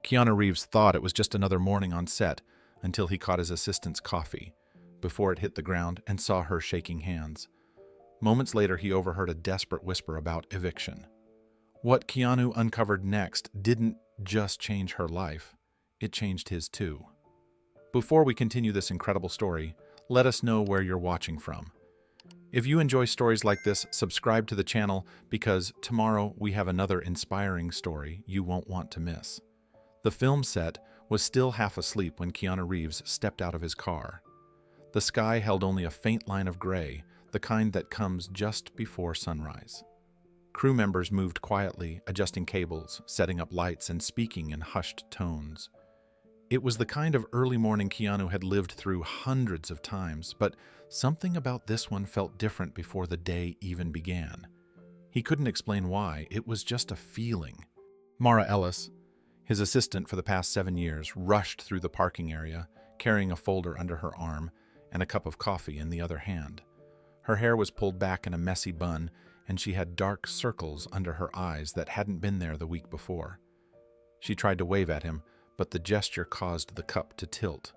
Keanu Reeves thought it was just another morning on set until he caught his assistant's coffee before it hit the ground and saw her shaking hands. Moments later, he overheard a desperate whisper about eviction. What Keanu uncovered next didn't just change her life, it changed his too. Before we continue this incredible story, let us know where you're watching from. If you enjoy stories like this, subscribe to the channel because tomorrow we have another inspiring story you won't want to miss. The film set was still half asleep when Keanu Reeves stepped out of his car. The sky held only a faint line of gray, the kind that comes just before sunrise. Crew members moved quietly, adjusting cables, setting up lights, and speaking in hushed tones. It was the kind of early morning Keanu had lived through hundreds of times, but something about this one felt different before the day even began. He couldn't explain why, it was just a feeling. Mara Ellis, his assistant for the past 7 years, rushed through the parking area, carrying a folder under her arm and a cup of coffee in the other hand. Her hair was pulled back in a messy bun, and she had dark circles under her eyes that hadn't been there the week before. She tried to wave at him, but the gesture caused the cup to tilt.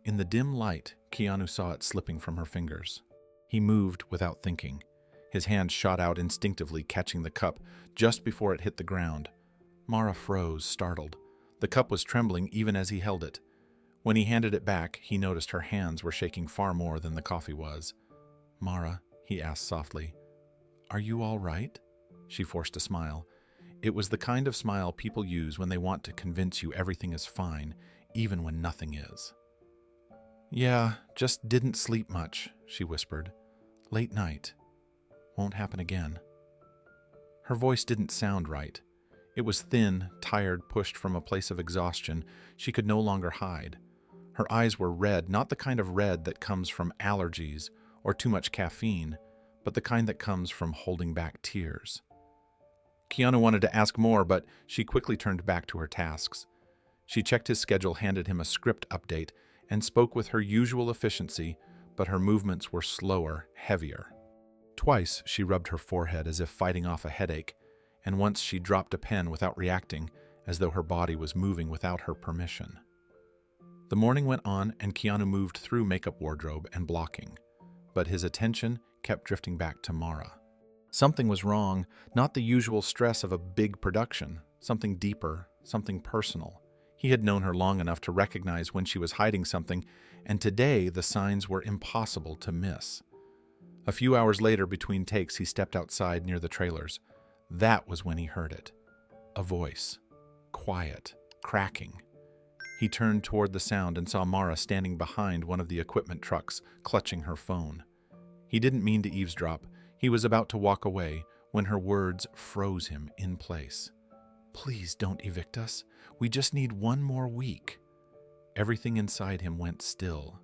In the dim light, Keanu saw it slipping from her fingers. He moved without thinking. His hand shot out instinctively, catching the cup just before it hit the ground. Mara froze, startled. The cup was trembling even as he held it. When he handed it back, he noticed her hands were shaking far more than the coffee was. "Mara," he asked softly, "are you all right?" She forced a smile. It was the kind of smile people use when they want to convince you everything is fine, even when nothing is. "Yeah, just didn't sleep much," she whispered. "Late night. Won't happen again." Her voice didn't sound right. It was thin, tired, pushed from a place of exhaustion she could no longer hide. Her eyes were red, not the kind of red that comes from allergies or too much caffeine, but the kind that comes from holding back tears. Keanu wanted to ask more, but she quickly turned back to her tasks. She checked his schedule, handed him a script update, and spoke with her usual efficiency, but her movements were slower, heavier. Twice she rubbed her forehead as if fighting off a headache, and once she dropped a pen without reacting, as though her body was moving without her permission. The morning went on, and Keanu moved through makeup wardrobe and blocking, but his attention kept drifting back to Mara. Something was wrong, not the usual stress of a big production, something deeper, something personal. He had known her long enough to recognize when she was hiding something, and today the signs were impossible to miss. A few hours later, between takes, he stepped outside near the trailers. That was when he heard it. A voice. Quiet. Cracking. He turned toward the sound and saw Mara standing behind one of the equipment trucks, clutching her phone. He didn't mean to eavesdrop. He was about to walk away when her words froze him in place. "Please don't evict us. We just need one more week." Everything inside him went still.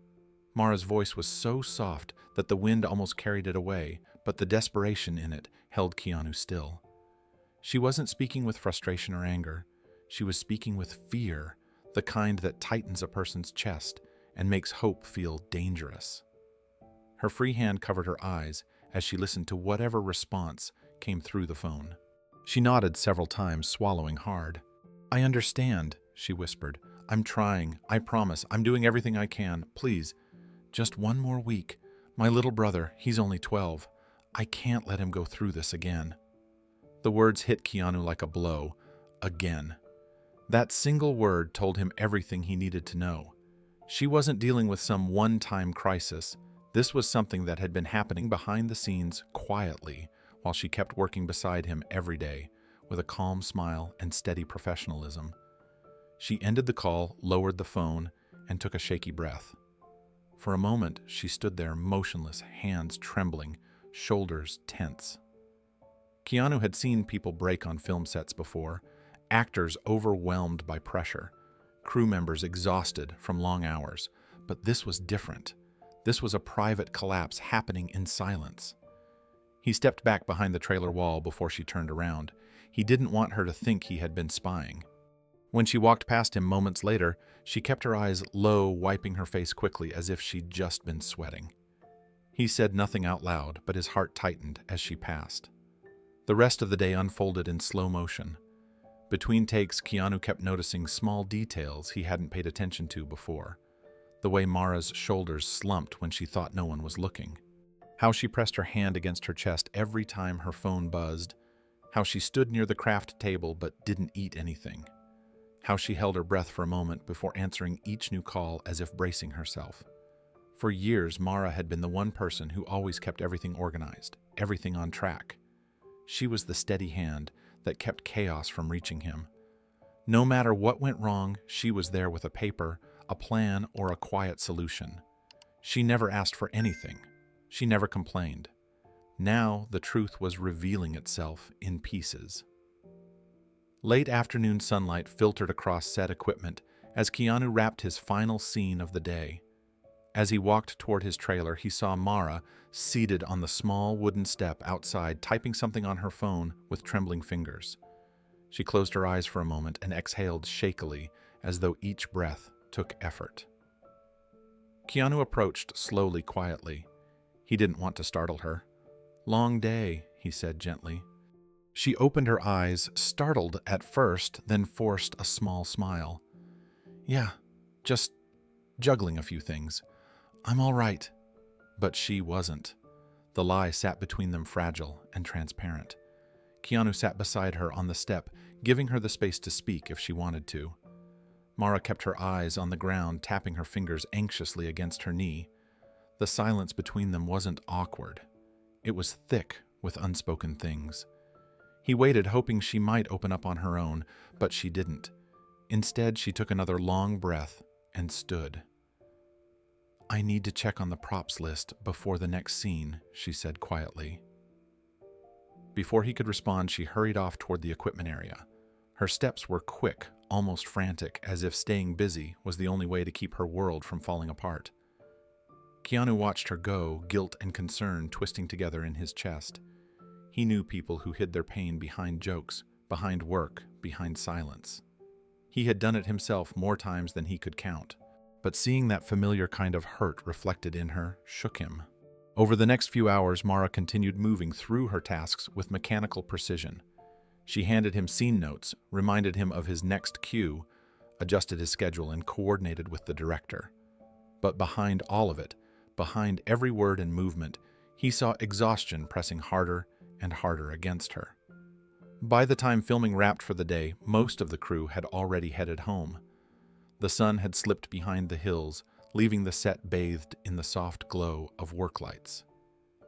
Mara's voice was so soft that the wind almost carried it away, but the desperation in it held Keanu still. She wasn't speaking with frustration or anger. She was speaking with fear, the kind that tightens a person's chest and makes hope feel dangerous. Her free hand covered her eyes as she listened to whatever response came through the phone. She nodded several times, swallowing hard. "I understand," she whispered. "I'm trying. I promise. I'm doing everything I can. Please, just one more week. My little brother, he's only 12. I can't let him go through this again." The words hit Keanu like a blow. Again. That single word told him everything he needed to know. She wasn't dealing with some one-time crisis. This was something that had been happening behind the scenes quietly while she kept working beside him every day with a calm smile and steady professionalism. She ended the call, lowered the phone, and took a shaky breath. For a moment, she stood there motionless, hands trembling, shoulders tense. Keanu had seen people break on film sets before, actors overwhelmed by pressure, crew members exhausted from long hours, but this was different. This was a private collapse happening in silence. He stepped back behind the trailer wall before she turned around. He didn't want her to think he had been spying. When she walked past him moments later, she kept her eyes low, wiping her face quickly as if she'd just been sweating. He said nothing out loud, but his heart tightened as she passed. The rest of the day unfolded in slow motion. Between takes, Keanu kept noticing small details he hadn't paid attention to before. The way Mara's shoulders slumped when she thought no one was looking. How she pressed her hand against her chest every time her phone buzzed. How she stood near the craft table but didn't eat anything. How she held her breath for a moment before answering each new call as if bracing herself. For years, Mara had been the one person who always kept everything organized, everything on track. She was the steady hand that kept chaos from reaching him. No matter what went wrong, she was there with a paper, a plan, or a quiet solution. She never asked for anything. She never complained. Now the truth was revealing itself in pieces. Late afternoon sunlight filtered across set equipment as Keanu wrapped his final scene of the day. As he walked toward his trailer, he saw Mara seated on the small wooden step outside, typing something on her phone with trembling fingers. She closed her eyes for a moment and exhaled shakily, as though each breath took effort. Keanu approached slowly, quietly. He didn't want to startle her. "Long day," he said gently. She opened her eyes, startled at first, then forced a small smile. "Yeah, just juggling a few things. I'm all right." But she wasn't. The lie sat between them, fragile and transparent. Keanu sat beside her on the step, giving her the space to speak if she wanted to. Mara kept her eyes on the ground, tapping her fingers anxiously against her knee. The silence between them wasn't awkward. It was thick with unspoken things. He waited, hoping she might open up on her own, but she didn't. Instead, she took another long breath and stood. "I need to check on the props list before the next scene," she said quietly. Before he could respond, she hurried off toward the equipment area. Her steps were quick, almost frantic, as if staying busy was the only way to keep her world from falling apart. Keanu watched her go, guilt and concern twisting together in his chest. He knew people who hid their pain behind jokes, behind work, behind silence. He had done it himself more times than he could count, but seeing that familiar kind of hurt reflected in her shook him. Over the next few hours, Mara continued moving through her tasks with mechanical precision. She handed him scene notes, reminded him of his next cue, adjusted his schedule, and coordinated with the director. But behind all of it, behind every word and movement, he saw exhaustion pressing harder and harder against her. By the time filming wrapped for the day, most of the crew had already headed home. The sun had slipped behind the hills, leaving the set bathed in the soft glow of work lights.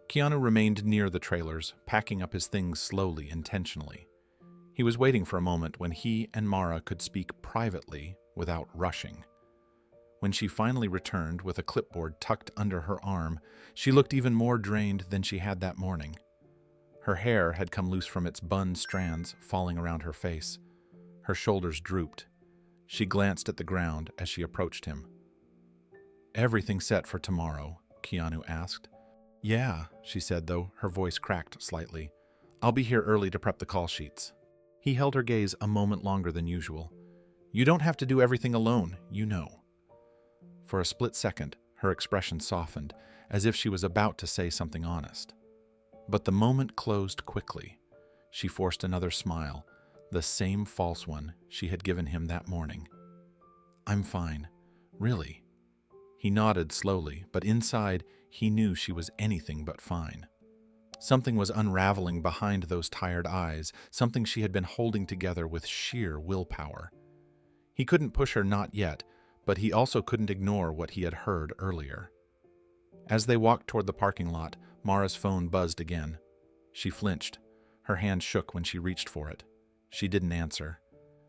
Keanu remained near the trailers, packing up his things slowly, intentionally. He was waiting for a moment when he and Mara could speak privately without rushing. When she finally returned with a clipboard tucked under her arm, she looked even more drained than she had that morning. Her hair had come loose from its bun strands, falling around her face. Her shoulders drooped. She glanced at the ground as she approached him. "Everything set for tomorrow?" Keanu asked. "Yeah," she said, though her voice cracked slightly. "I'll be here early to prep the call sheets." He held her gaze a moment longer than usual. "You don't have to do everything alone, you know." For a split second, her expression softened, as if she was about to say something honest. But the moment closed quickly. She forced another smile, the same false one she had given him that morning. "I'm fine. Really." He nodded slowly, but inside, he knew she was anything but fine. Something was unraveling behind those tired eyes, something she had been holding together with sheer willpower. He couldn't push her not yet, but he also couldn't ignore what he had heard earlier. As they walked toward the parking lot, Mara's phone buzzed again. She flinched. Her hand shook when she reached for it. She didn't answer.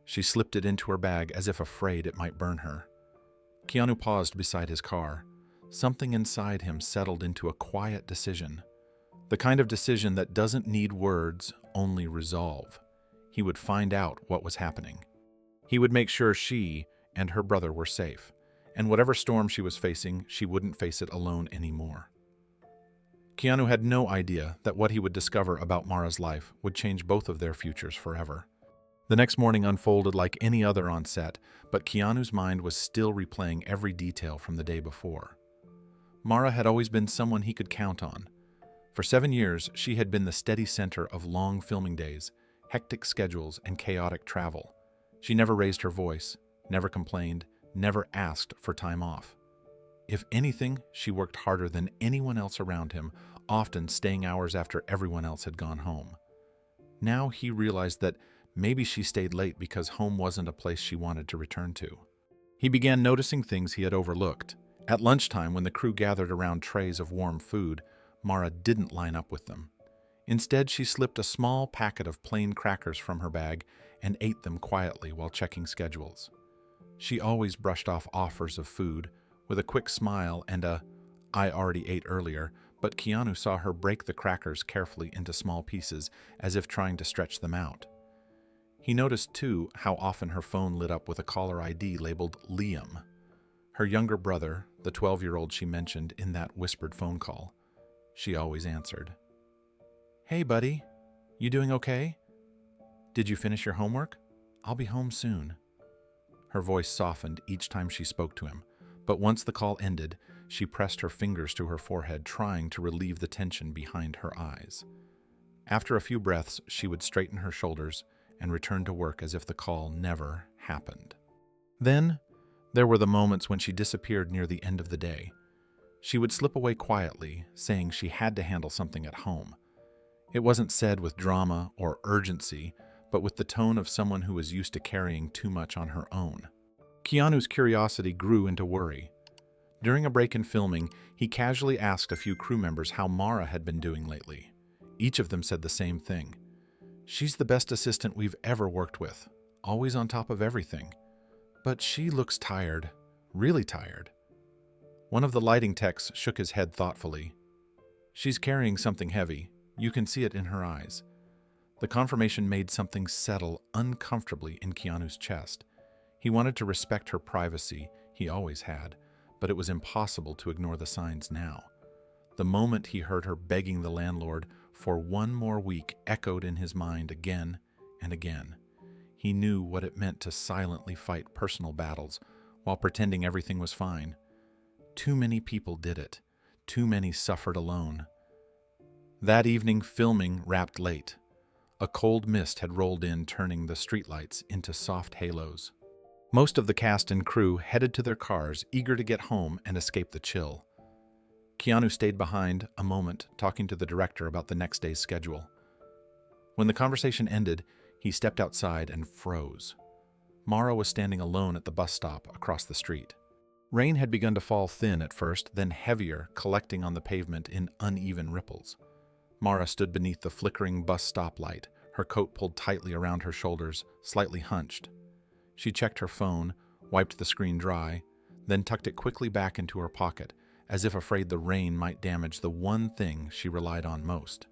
She slipped it into her bag as if afraid it might burn her. Keanu paused beside his car. Something inside him settled into a quiet decision. The kind of decision that doesn't need words, only resolve. He would find out what was happening. He would make sure she and her brother were safe, and whatever storm she was facing, she wouldn't face it alone anymore. Keanu had no idea that what he would discover about Mara's life would change both of their futures forever. The next morning unfolded like any other on set, but Keanu's mind was still replaying every detail from the day before. Mara had always been someone he could count on. For 7 years, she had been the steady center of long filming days, hectic schedules, and chaotic travel. She never raised her voice, never complained, never asked for time off. If anything, she worked harder than anyone else around him, often staying hours after everyone else had gone home. Now he realized that maybe she stayed late because home wasn't a place she wanted to return to. He began noticing things he had overlooked. At lunchtime, when the crew gathered around trays of warm food, Mara didn't line up with them. Instead, she slipped a small packet of plain crackers from her bag and ate them quietly while checking schedules. She always brushed off offers of food with a quick smile and "I already ate earlier," but Keanu saw her break the crackers carefully into small pieces as if trying to stretch them out. He noticed, too, how often her phone lit up with a caller ID labeled Liam, her younger brother, the 12-year-old she mentioned in that whispered phone call. She always answered. "Hey, buddy. You doing okay? Did you finish your homework? I'll be home soon." Her voice softened each time she spoke to him, but once the call ended, she pressed her fingers to her forehead, trying to relieve the tension behind her eyes. After a few breaths, she would straighten her shoulders and return to work as if the call never happened. Then, there were the moments when she disappeared near the end of the day. She would slip away quietly, saying she had to handle something at home. It wasn't said with drama or urgency, but with the tone of someone who was used to carrying too much on her own. Keanu's curiosity grew into worry. During a break in filming, he casually asked a few crew members how Mara had been doing lately. Each of them said the same thing. "She's the best assistant we've ever worked with, always on top of everything. But she looks tired, really tired." One of the lighting techs shook his head thoughtfully. "She's carrying something heavy. You can see it in her eyes." The confirmation made something settle uncomfortably in Keanu's chest. He wanted to respect her privacy, he always had, but it was impossible to ignore the signs now. The moment he heard her begging the landlord for one more week echoed in his mind again and again. He knew what it meant to silently fight personal battles while pretending everything was fine. Too many people did it. Too many suffered alone. That evening, filming wrapped late. A cold mist had rolled in, turning the streetlights into soft halos. Most of the cast and crew headed to their cars, eager to get home and escape the chill. Keanu stayed behind a moment, talking to the director about the next day's schedule. When the conversation ended, he stepped outside and froze. Mara was standing alone at the bus stop across the street. Rain had begun to fall thin at first, then heavier, collecting on the pavement in uneven ripples. Mara stood beneath the flickering bus stoplight, her coat pulled tightly around her shoulders, slightly hunched. She checked her phone, wiped the screen dry, then tucked it quickly back into her pocket, as if afraid the rain might damage the one thing she relied on most.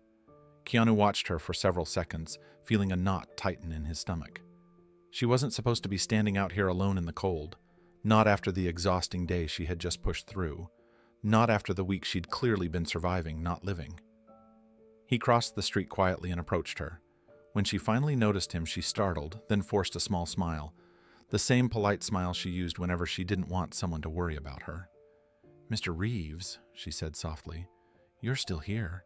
Keanu watched her for several seconds, feeling a knot tighten in his stomach. She wasn't supposed to be standing out here alone in the cold, not after the exhausting day she had just pushed through, not after the week she'd clearly been surviving, not living. He crossed the street quietly and approached her. When she finally noticed him, she startled, then forced a small smile, the same polite smile she used whenever she didn't want someone to worry about her. "Mr. Reeves," she said softly, "you're still here."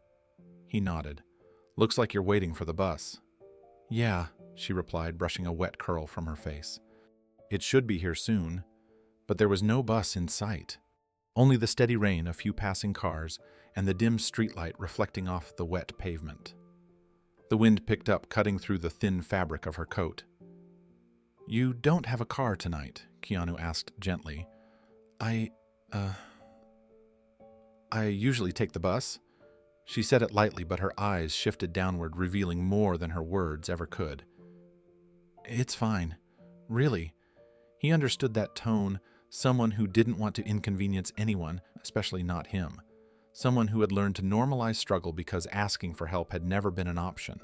He nodded. "Looks like you're waiting for the bus." "Yeah," she replied, brushing a wet curl from her face. It should be here soon, but there was no bus in sight. Only the steady rain, a few passing cars, and the dim streetlight reflecting off the wet pavement. The wind picked up, cutting through the thin fabric of her coat. "You don't have a car tonight?" Keanu asked gently. I usually take the bus." She said it lightly, but her eyes shifted downward, revealing more than her words ever could. "It's fine. Really." He understood that tone, someone who didn't want to inconvenience anyone, especially not him. Someone who had learned to normalize struggle because asking for help had never been an option.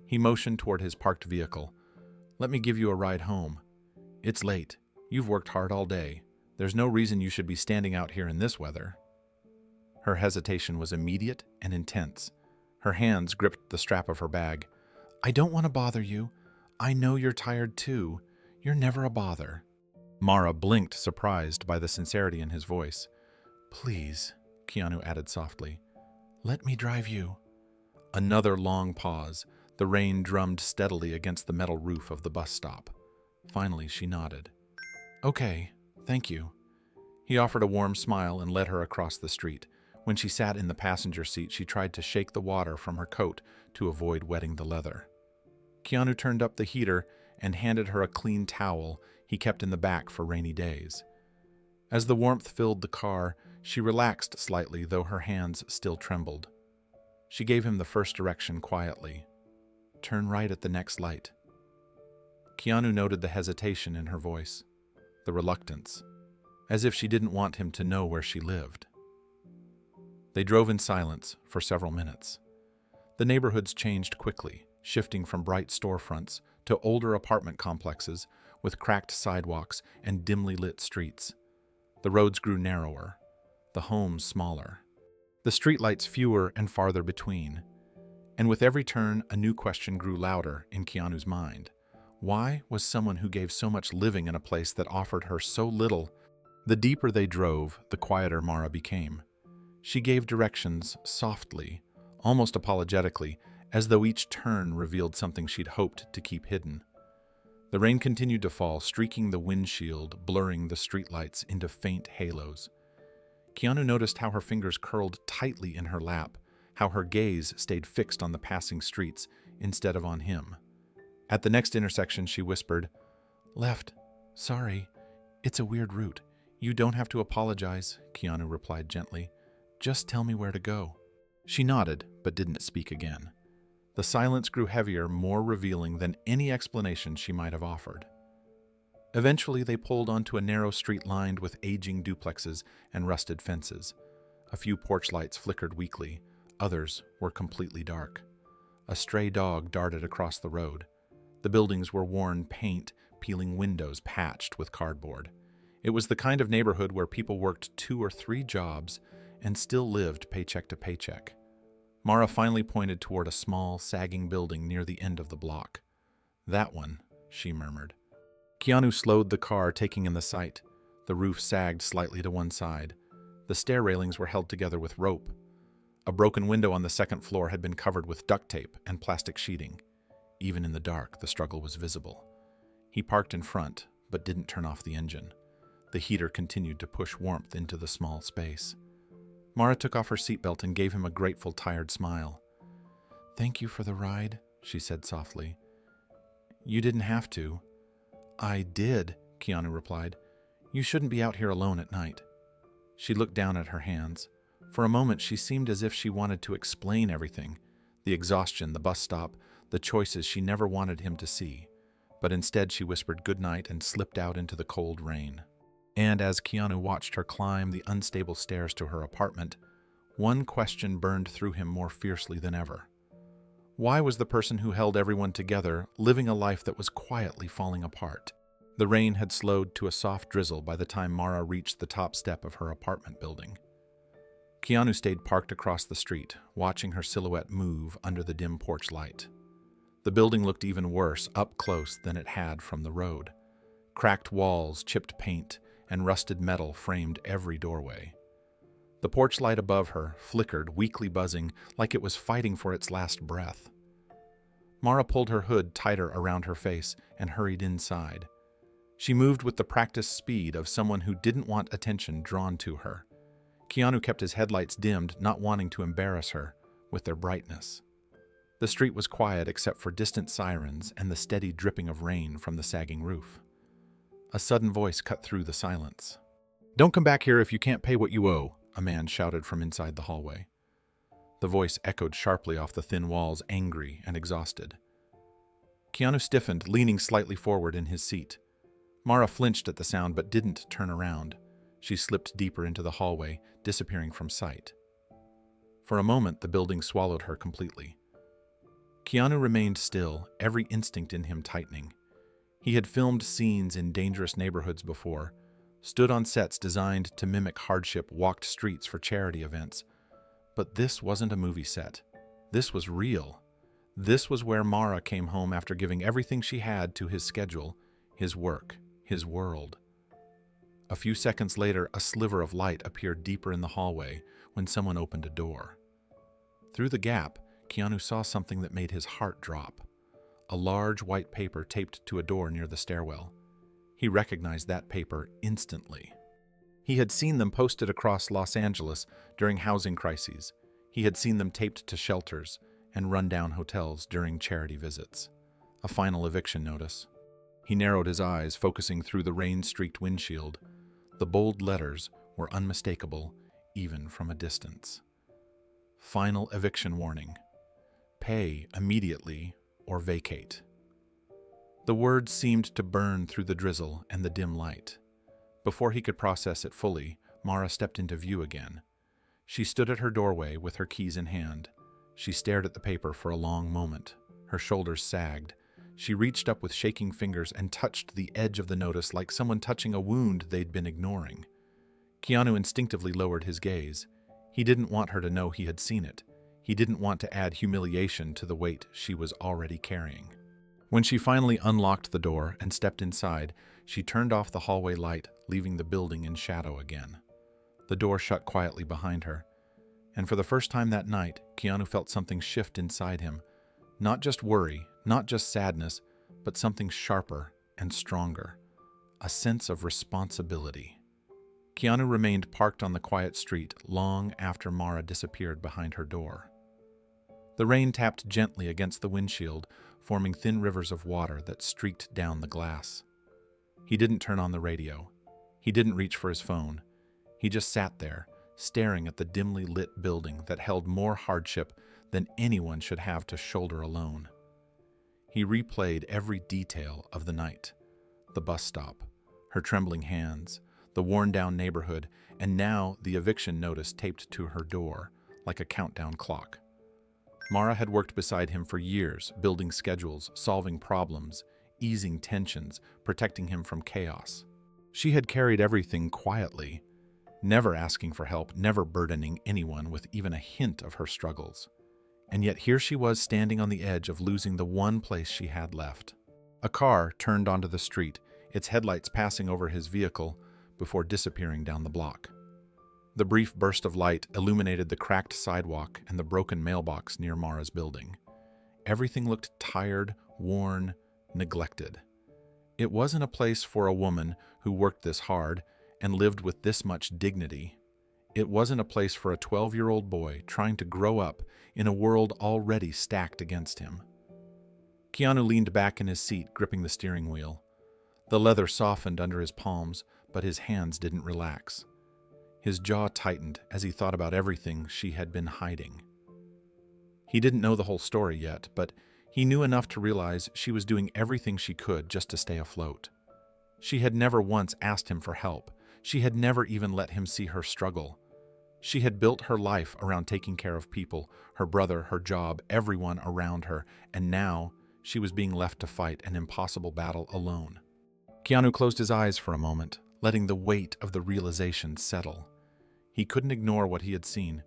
He motioned toward his parked vehicle. "Let me give you a ride home. It's late. You've worked hard all day. There's no reason you should be standing out here in this weather." Her hesitation was immediate and intense. Her hands gripped the strap of her bag. "I don't want to bother you. I know you're tired too. You're never a bother." Mara blinked, surprised by the sincerity in his voice. "Please," Keanu added softly, "let me drive you." Another long pause, The rain drummed steadily against the metal roof of the bus stop. Finally, she nodded. "Okay, thank you." He offered a warm smile and led her across the street. When she sat in the passenger seat, she tried to shake the water from her coat to avoid wetting the leather. Keanu turned up the heater and handed her a clean towel he kept in the back for rainy days. As the warmth filled the car, she relaxed slightly, though her hands still trembled. She gave him the first direction quietly. "Turn right at the next light." Keanu noted the hesitation in her voice, the reluctance, as if she didn't want him to know where she lived. They drove in silence for several minutes. The neighborhoods changed quickly, shifting from bright storefronts to older apartment complexes with cracked sidewalks and dimly lit streets. The roads grew narrower, the homes smaller, the streetlights fewer and farther between. And with every turn, a new question grew louder in Keanu's mind. Why was someone who gave so much living in a place that offered her so little? The deeper they drove, the quieter Mara became. She gave directions softly, almost apologetically, as though each turn revealed something she'd hoped to keep hidden. The rain continued to fall, streaking the windshield, blurring the streetlights into faint halos. Keanu noticed how her fingers curled tightly in her lap, how her gaze stayed fixed on the passing streets instead of on him. At the next intersection, she whispered, "Left. Sorry. It's a weird route. You don't have to apologize," Keanu replied gently. "Just tell me where to go." She nodded, but didn't speak again. The silence grew heavier, more revealing than any explanation she might have offered. Eventually, they pulled onto a narrow street lined with aging duplexes and rusted fences. A few porch lights flickered weakly, others were completely dark. A stray dog darted across the road. The buildings were worn paint, peeling windows patched with cardboard. It was the kind of neighborhood where people worked 2 or 3 jobs and still lived paycheck to paycheck. Mara finally pointed toward a small, sagging building near the end of the block. "That one," she murmured. Keanu slowed the car, taking in the sight. The roof sagged slightly to one side. The stair railings were held together with rope. A broken window on the second floor had been covered with duct tape and plastic sheeting. Even in the dark, the struggle was visible. He parked in front, but didn't turn off the engine. The heater continued to push warmth into the small space. Mara took off her seatbelt and gave him a grateful, tired smile. "Thank you for the ride," she said softly. "You didn't have to." "I did," Keanu replied. "You shouldn't be out here alone at night." She looked down at her hands. For a moment, she seemed as if she wanted to explain everything, the exhaustion, the bus stop, the choices she never wanted him to see. But instead, she whispered goodnight and slipped out into the cold rain. And as Keanu watched her climb the unstable stairs to her apartment, one question burned through him more fiercely than ever. Why was the person who held everyone together living a life that was quietly falling apart? The rain had slowed to a soft drizzle by the time Mara reached the top step of her apartment building. Keanu stayed parked across the street, watching her silhouette move under the dim porch light. The building looked even worse up close than it had from the road. Cracked walls, chipped paint, and rusted metal framed every doorway. The porch light above her flickered, weakly buzzing, like it was fighting for its last breath. Mara pulled her hood tighter around her face and hurried inside. She moved with the practiced speed of someone who didn't want attention drawn to her. Keanu kept his headlights dimmed, not wanting to embarrass her with their brightness. The street was quiet except for distant sirens and the steady dripping of rain from the sagging roof. A sudden voice cut through the silence. "Don't come back here if you can't pay what you owe," a man shouted from inside the hallway. The voice echoed sharply off the thin walls, angry and exhausted. Keanu stiffened, leaning slightly forward in his seat. Mara flinched at the sound but didn't turn around. She slipped deeper into the hallway, disappearing from sight. For a moment, the building swallowed her completely. Keanu remained still, every instinct in him tightening. He had filmed scenes in dangerous neighborhoods before, stood on sets designed to mimic hardship, walked streets for charity events. But this wasn't a movie set. This was real. This was where Mara came home after giving everything she had to his schedule, his work, his world. A few seconds later, a sliver of light appeared deeper in the hallway when someone opened a door. Through the gap, Keanu saw something that made his heart drop. A large white paper taped to a door near the stairwell. He recognized that paper instantly. He had seen them posted across Los Angeles during housing crises. He had seen them taped to shelters and run-down hotels during charity visits. A final eviction notice. He narrowed his eyes, focusing through the rain-streaked windshield. The bold letters were unmistakable, even from a distance. Final eviction warning. Pay immediately or vacate. The words seemed to burn through the drizzle and the dim light. Before he could process it fully, Mara stepped into view again. She stood at her doorway with her keys in hand. She stared at the paper for a long moment. Her shoulders sagged. She reached up with shaking fingers and touched the edge of the notice like someone touching a wound they'd been ignoring. Keanu instinctively lowered his gaze. He didn't want her to know he had seen it. He didn't want to add humiliation to the weight she was already carrying. When she finally unlocked the door and stepped inside, she turned off the hallway light, leaving the building in shadow again. The door shut quietly behind her, and for the first time that night, Keanu felt something shift inside him. Not just worry, not just sadness, but something sharper and stronger. A sense of responsibility. Keanu remained parked on the quiet street long after Mara disappeared behind her door. The rain tapped gently against the windshield, forming thin rivers of water that streaked down the glass. He didn't turn on the radio. He didn't reach for his phone. He just sat there, staring at the dimly lit building that held more hardship than anyone should have to shoulder alone. He replayed every detail of the night. The bus stop, her trembling hands, the worn-down neighborhood, and now the eviction notice taped to her door, like a countdown clock. Mara had worked beside him for years, building schedules, solving problems, easing tensions, protecting him from chaos. She had carried everything quietly, never asking for help, never burdening anyone with even a hint of her struggles. And yet here she was standing on the edge of losing the one place she had left. A car turned onto the street, its headlights passing over his vehicle before disappearing down the block. The brief burst of light illuminated the cracked sidewalk and the broken mailbox near Mara's building. Everything looked tired, worn, neglected. It wasn't a place for a woman who worked this hard and lived with this much dignity. It wasn't a place for a 12-year-old boy trying to grow up in a world already stacked against him. Keanu leaned back in his seat, gripping the steering wheel. The leather softened under his palms, but his hands didn't relax. His jaw tightened as he thought about everything she had been hiding. He didn't know the whole story yet, but he knew enough to realize she was doing everything she could just to stay afloat. She had never once asked him for help. She had never even let him see her struggle. She had built her life around taking care of people, her brother, her job, everyone around her, and now she was being left to fight an impossible battle alone. Keanu closed his eyes for a moment, letting the weight of the realization settle. He couldn't ignore what he had seen.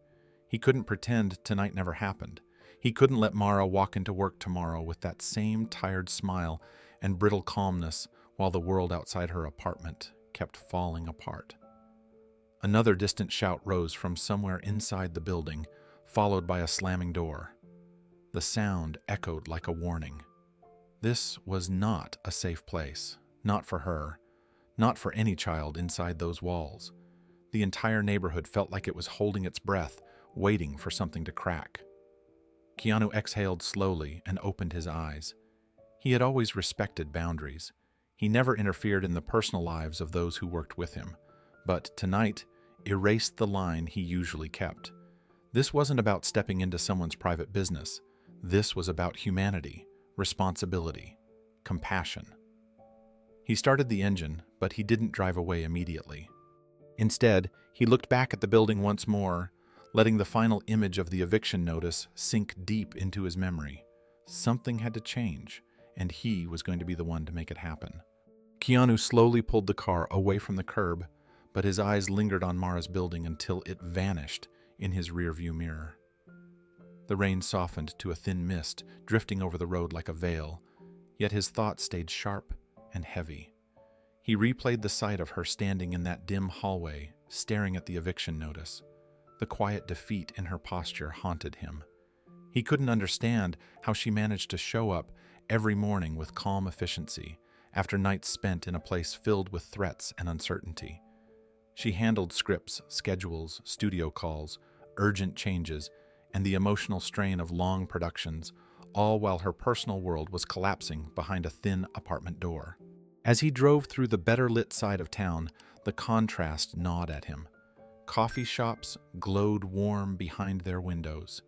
He couldn't pretend tonight never happened. He couldn't let Mara walk into work tomorrow with that same tired smile and brittle calmness while the world outside her apartment kept falling apart. Another distant shout rose from somewhere inside the building, followed by a slamming door. The sound echoed like a warning. This was not a safe place, not for her, not for any child inside those walls. The entire neighborhood felt like it was holding its breath, waiting for something to crack. Keanu exhaled slowly and opened his eyes. He had always respected boundaries. He never interfered in the personal lives of those who worked with him, but tonight erased the line he usually kept. This wasn't about stepping into someone's private business. This was about humanity, responsibility, compassion. He started the engine, but he didn't drive away immediately. Instead, he looked back at the building once more, letting the final image of the eviction notice sink deep into his memory. Something had to change, and he was going to be the one to make it happen. Keanu slowly pulled the car away from the curb, but his eyes lingered on Mara's building until it vanished in his rearview mirror. The rain softened to a thin mist, drifting over the road like a veil, yet his thoughts stayed sharp and heavy. He replayed the sight of her standing in that dim hallway, staring at the eviction notice. The quiet defeat in her posture haunted him. He couldn't understand how she managed to show up every morning with calm efficiency after nights spent in a place filled with threats and uncertainty. She handled scripts, schedules, studio calls, urgent changes, and the emotional strain of long productions, all while her personal world was collapsing behind a thin apartment door. As he drove through the better-lit side of town, the contrast gnawed at him. Coffee shops glowed warm behind their windows.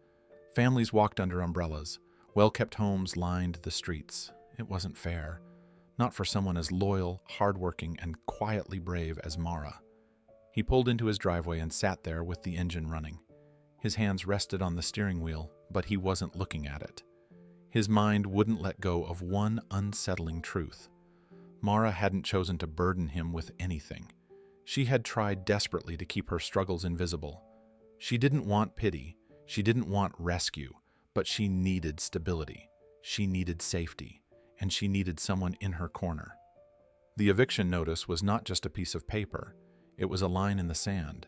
Families walked under umbrellas. Well-kept homes lined the streets. It wasn't fair. Not for someone as loyal, hardworking, and quietly brave as Mara. He pulled into his driveway and sat there with the engine running. His hands rested on the steering wheel, but he wasn't looking at it. His mind wouldn't let go of one unsettling truth. Mara hadn't chosen to burden him with anything. She had tried desperately to keep her struggles invisible. She didn't want pity. She didn't want rescue, but she needed stability. She needed safety, and she needed someone in her corner. The eviction notice was not just a piece of paper. It was a line in the sand.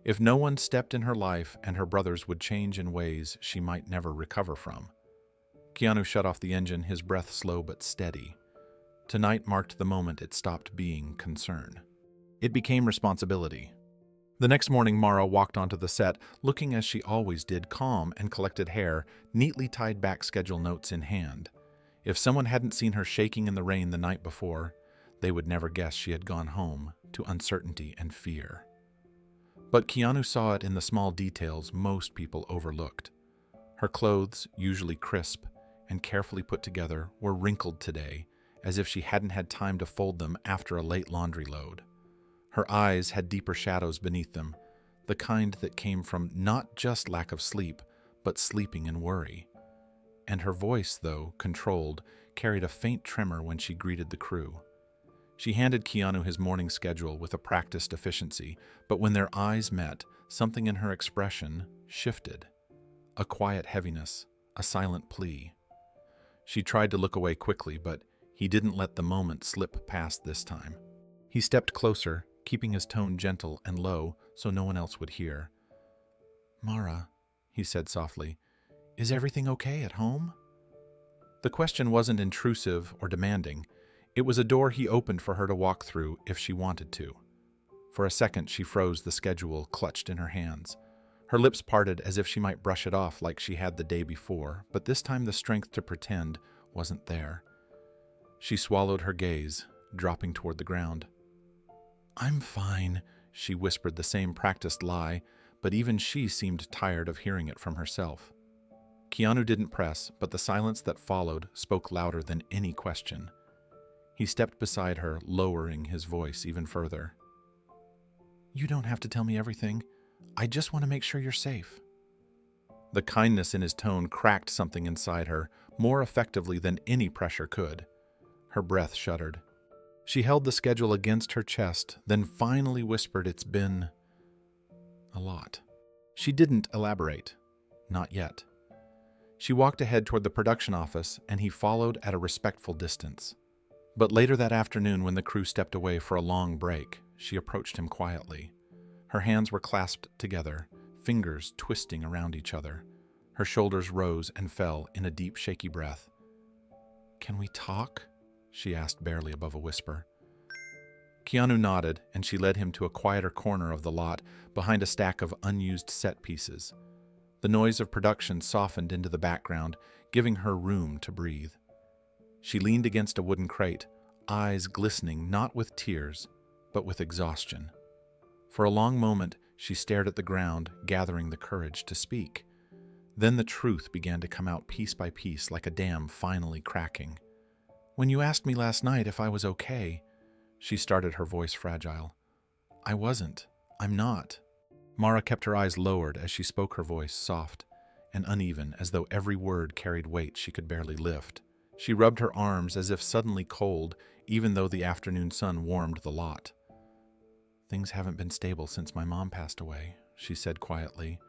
If no one stepped in her life, and her brothers would change in ways she might never recover from. Keanu shut off the engine, his breath slow but steady. Tonight marked the moment it stopped being concern. It became responsibility. The next morning, Mara walked onto the set, looking as she always did, calm and collected hair, neatly tied back schedule notes in hand. If someone hadn't seen her shaking in the rain the night before, they would never guess she had gone home to uncertainty and fear. But Keanu saw it in the small details most people overlooked. Her clothes, usually crisp and carefully put together, were wrinkled today, as if she hadn't had time to fold them after a late laundry load. Her eyes had deeper shadows beneath them, the kind that came from not just lack of sleep, but sleeping in worry. And her voice, though controlled, carried a faint tremor when she greeted the crew. She handed Keanu his morning schedule with a practiced efficiency, but when their eyes met, something in her expression shifted. A quiet heaviness, a silent plea. She tried to look away quickly, but he didn't let the moment slip past this time. He stepped closer, keeping his tone gentle and low so no one else would hear. "Mara," he said softly, "is everything okay at home?" The question wasn't intrusive or demanding. It was a door he opened for her to walk through if she wanted to. For a second, she froze, the schedule clutched in her hands. Her lips parted as if she might brush it off like she had the day before, but this time the strength to pretend wasn't there. She swallowed her gaze, dropping toward the ground. "I'm fine," she whispered, the same practiced lie, but even she seemed tired of hearing it from herself. Keanu didn't press, but the silence that followed spoke louder than any question. He stepped beside her, lowering his voice even further. "You don't have to tell me everything. I just want to make sure you're safe." The kindness in his tone cracked something inside her, more effectively than any pressure could. Her breath shuddered. She held the schedule against her chest, then finally whispered, "It's been a lot." She didn't elaborate. Not yet. She walked ahead toward the production office, and he followed at a respectful distance. But later that afternoon, when the crew stepped away for a long break, she approached him quietly. Her hands were clasped together, fingers twisting around each other. Her shoulders rose and fell in a deep, shaky breath. "Can we talk?" she asked, barely above a whisper. Keanu nodded, and she led him to a quieter corner of the lot, behind a stack of unused set pieces. The noise of production softened into the background, giving her room to breathe. She leaned against a wooden crate, eyes glistening not with tears, but with exhaustion. For a long moment, she stared at the ground, gathering the courage to speak. Then the truth began to come out piece by piece, like a dam finally cracking. "When you asked me last night if I was okay," she started, her voice fragile. "I wasn't. I'm not." Mara kept her eyes lowered as she spoke, her voice soft and uneven, as though every word carried weight she could barely lift. She rubbed her arms as if suddenly cold, even though the afternoon sun warmed the lot. "Things haven't been stable since my mom passed away," she said quietly.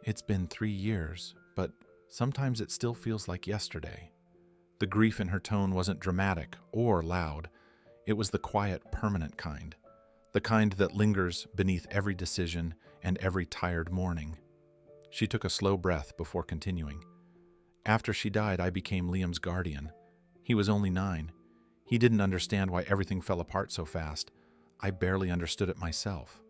"It's been 3 years, but sometimes it still feels like yesterday." The grief in her tone wasn't dramatic or loud. It was the quiet, permanent kind. The kind that lingers beneath every decision and every tired morning. She took a slow breath before continuing. After she died, I became Liam's guardian. He was only 9. He didn't understand why everything fell apart so fast. I barely understood it myself.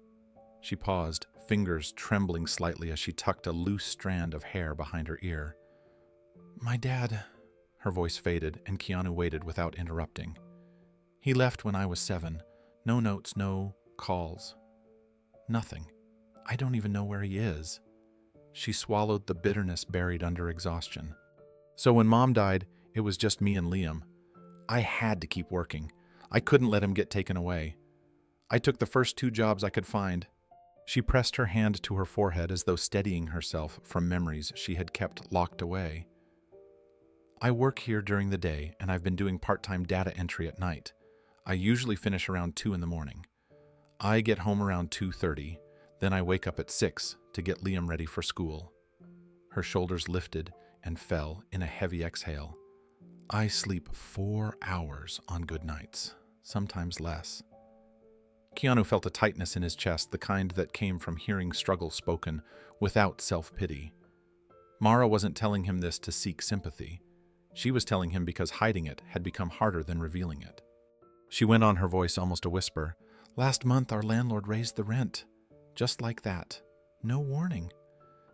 She paused, fingers trembling slightly as she tucked a loose strand of hair behind her ear. My dad... Her voice faded, and Keanu waited without interrupting. He left when I was 7. No notes, no calls. Nothing. I don't even know where he is. She swallowed the bitterness buried under exhaustion. So when Mom died, it was just me and Liam. I had to keep working. I couldn't let him get taken away. I took the first 2 jobs I could find. She pressed her hand to her forehead as though steadying herself from memories she had kept locked away. I work here during the day, and I've been doing part-time data entry at night. I usually finish around 2 in the morning. I get home around 2:30, then I wake up at 6 to get Liam ready for school. Her shoulders lifted and fell in a heavy exhale. I sleep 4 hours on good nights, sometimes less. Keanu felt a tightness in his chest, the kind that came from hearing struggle spoken without self-pity. Mara wasn't telling him this to seek sympathy. She was telling him because hiding it had become harder than revealing it. She went on, her voice almost a whisper. Last month our landlord raised the rent. Just like that. No warning.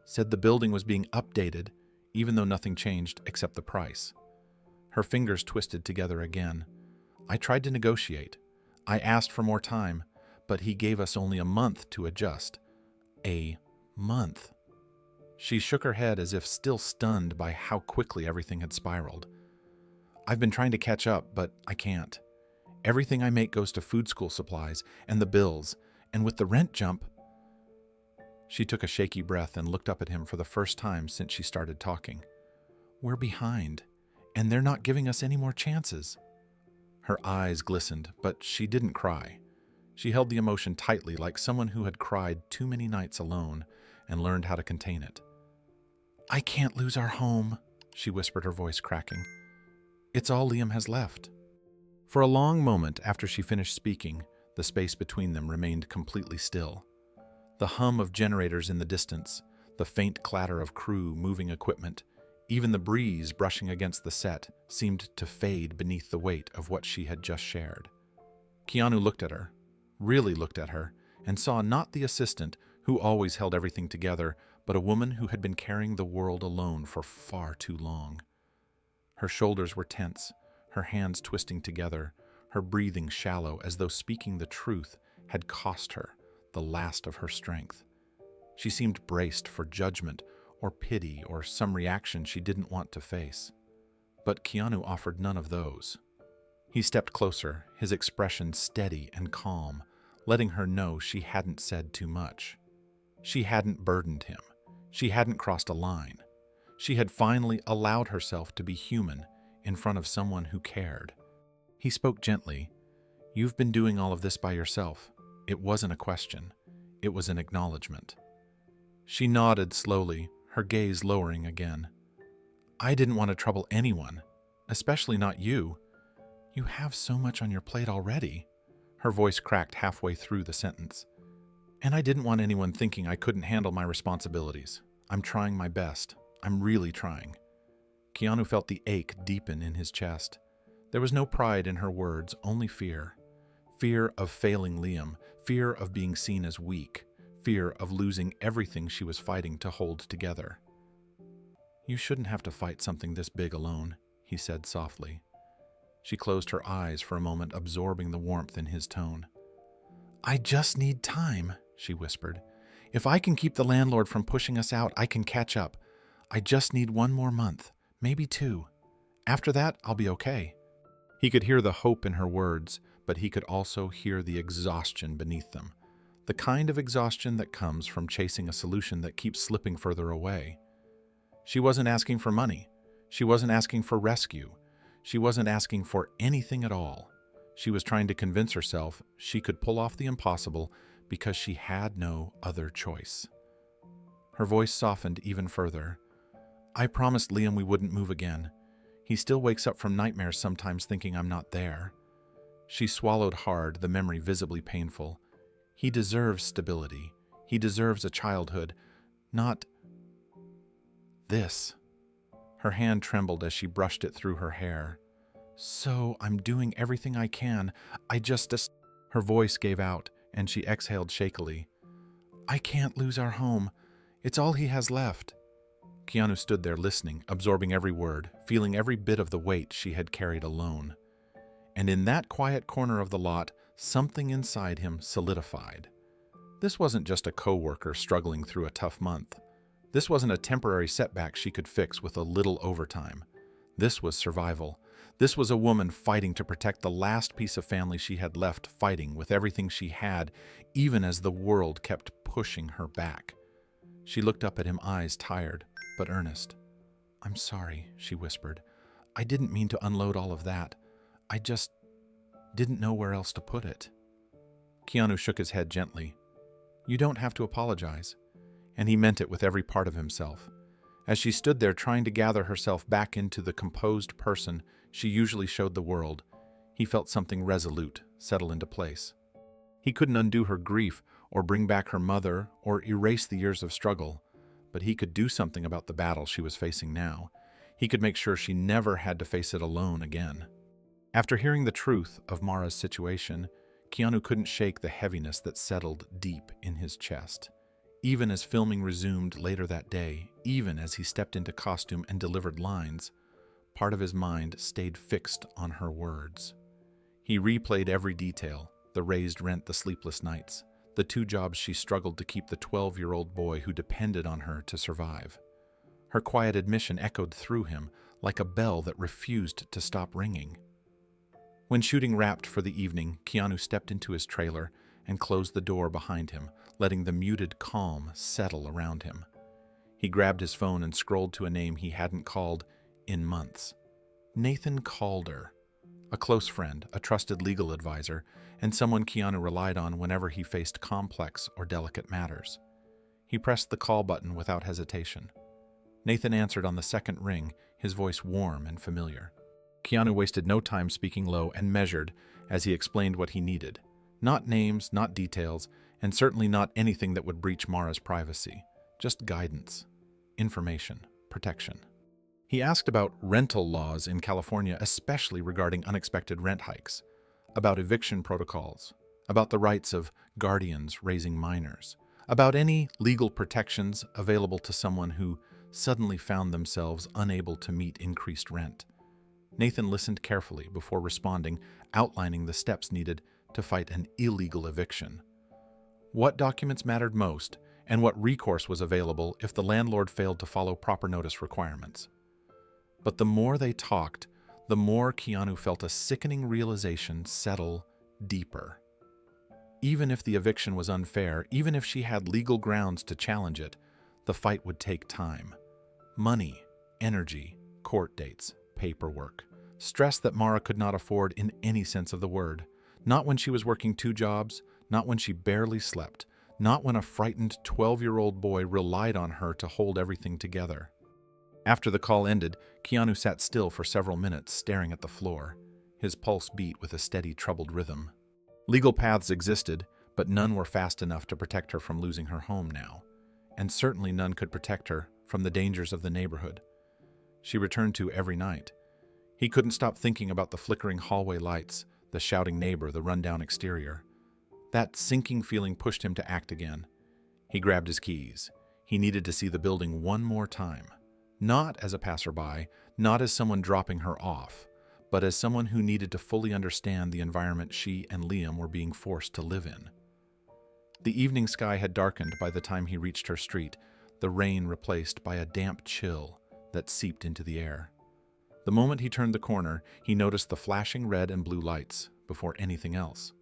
Said the building was being updated, even though nothing changed except the price. Her fingers twisted together again. I tried to negotiate. I asked for more time, but he gave us only a month to adjust. A month. She shook her head as if still stunned by how quickly everything had spiraled. I've been trying to catch up, but I can't. Everything I make goes to food school supplies and the bills, and with the rent jump... She took a shaky breath and looked up at him for the first time since she started talking. We're behind, and they're not giving us any more chances. Her eyes glistened, but she didn't cry. She held the emotion tightly, like someone who had cried too many nights alone and learned how to contain it. I can't lose our home, she whispered, her voice cracking. It's all Liam has left. For a long moment after she finished speaking, the space between them remained completely still. The hum of generators in the distance, the faint clatter of crew moving equipment, even the breeze brushing against the set seemed to fade beneath the weight of what she had just shared. Keanu looked at her, really looked at her, and saw not the assistant who always held everything together, but a woman who had been carrying the world alone for far too long. Her shoulders were tense, her hands twisting together, her breathing shallow as though speaking the truth had cost her the last of her strength. She seemed braced for judgment or pity or some reaction she didn't want to face. But Keanu offered none of those. He stepped closer, his expression steady and calm, letting her know she hadn't said too much. She hadn't burdened him. She hadn't crossed a line. She had finally allowed herself to be human in front of someone who cared. He spoke gently. You've been doing all of this by yourself. It wasn't a question. It was an acknowledgement. She nodded slowly, her gaze lowering again. I didn't want to trouble anyone, especially not you. You have so much on your plate already. Her voice cracked halfway through the sentence. And I didn't want anyone thinking I couldn't handle my responsibilities. I'm trying my best. I'm really trying. Keanu felt the ache deepen in his chest. There was no pride in her words, only fear. Fear of failing Liam, fear of being seen as weak, fear of losing everything she was fighting to hold together. You shouldn't have to fight something this big alone, he said softly. She closed her eyes for a moment, absorbing the warmth in his tone. I just need time, she whispered. If I can keep the landlord from pushing us out, I can catch up. I just need 1 more month, maybe 2. After that, I'll be okay. He could hear the hope in her words, but he could also hear the exhaustion beneath them. The kind of exhaustion that comes from chasing a solution that keeps slipping further away. She wasn't asking for money. She wasn't asking for rescue. She wasn't asking for anything at all. She was trying to convince herself she could pull off the impossible because she had no other choice. Her voice softened even further. I promised Liam we wouldn't move again. He still wakes up from nightmares sometimes thinking I'm not there. She swallowed hard, the memory visibly painful. He deserves stability. He deserves a childhood, not this. Her hand trembled as she brushed it through her hair. "So, I'm doing everything I can. I just..." Her voice gave out, and she exhaled shakily. "I can't lose our home. It's all he has left." Keanu stood there listening, absorbing every word, feeling every bit of the weight she had carried alone. And in that quiet corner of the lot, something inside him solidified. This wasn't just a coworker struggling through a tough month. This wasn't a temporary setback she could fix with a little overtime. This was survival. This was a woman fighting to protect the last piece of family she had left, fighting with everything she had, even as the world kept pushing her back. She looked up at him, eyes tired but earnest. "I'm sorry," she whispered. "I didn't mean to unload all of that. I just didn't know where else to put it." Keanu shook his head gently. "You don't have to apologize." And he meant it with every part of himself. As she stood there trying to gather herself back into the composed person she usually showed the world, he felt something resolute settle into place. He couldn't undo her grief or bring back her mother or erase the years of struggle, but he could do something about the battle she was facing now. He could make sure she never had to face it alone again. After hearing the truth of Mara's situation, Keanu couldn't shake the heaviness that settled deep in his chest. Even as filming resumed later that day, even as he stepped into costume and delivered lines, part of his mind stayed fixed on her words. He replayed every detail, the raised rent, the sleepless nights, the 2 jobs she struggled to keep the 12-year-old boy who depended on her to survive. Her quiet admission echoed through him like a bell that refused to stop ringing. When shooting wrapped for the evening, Keanu stepped into his trailer and closed the door behind him, letting the muted calm settle around him. He grabbed his phone and scrolled to a name he hadn't called in months. Nathan Calder, a close friend, a trusted legal advisor, and someone Keanu relied on whenever he faced complex or delicate matters. He pressed the call button without hesitation. Nathan answered on the second ring, his voice warm and familiar. Keanu wasted no time speaking low and measured as he explained what he needed. Not names, not details, and certainly not anything that would breach Mara's privacy. Just guidance, information, protection. He asked about rental laws in California, especially regarding unexpected rent hikes, about eviction protocols, about the rights of guardians raising minors, about any legal protections available to someone who suddenly found themselves unable to meet increased rent. Nathan listened carefully before responding, outlining the steps needed to fight an illegal eviction. What documents mattered most, and what recourse was available if the landlord failed to follow proper notice requirements. But the more they talked, the more Keanu felt a sickening realization settle deeper. Even if the eviction was unfair, even if she had legal grounds to challenge it, the fight would take time. Money, energy, court dates, paperwork. Stress that Mara could not afford in any sense of the word. Not when she was working 2 jobs, not when she barely slept, not when a frightened 12-year-old boy relied on her to hold everything together. After the call ended, Keanu sat still for several minutes, staring at the floor. His pulse beat with a steady, troubled rhythm. Legal paths existed, but none were fast enough to protect her from losing her home now. And certainly none could protect her from the dangers of the neighborhood she returned to every night. He couldn't stop thinking about the flickering hallway lights, the shouting neighbor, the rundown exterior. That sinking feeling pushed him to act again. He grabbed his keys. He needed to see the building one more time. Not as a passerby, not as someone dropping her off, but as someone who needed to fully understand the environment she and Liam were being forced to live in. The evening sky had darkened by the time he reached her street, the rain replaced by a damp chill that seeped into the air. The moment he turned the corner, he noticed the flashing red and blue lights before anything else.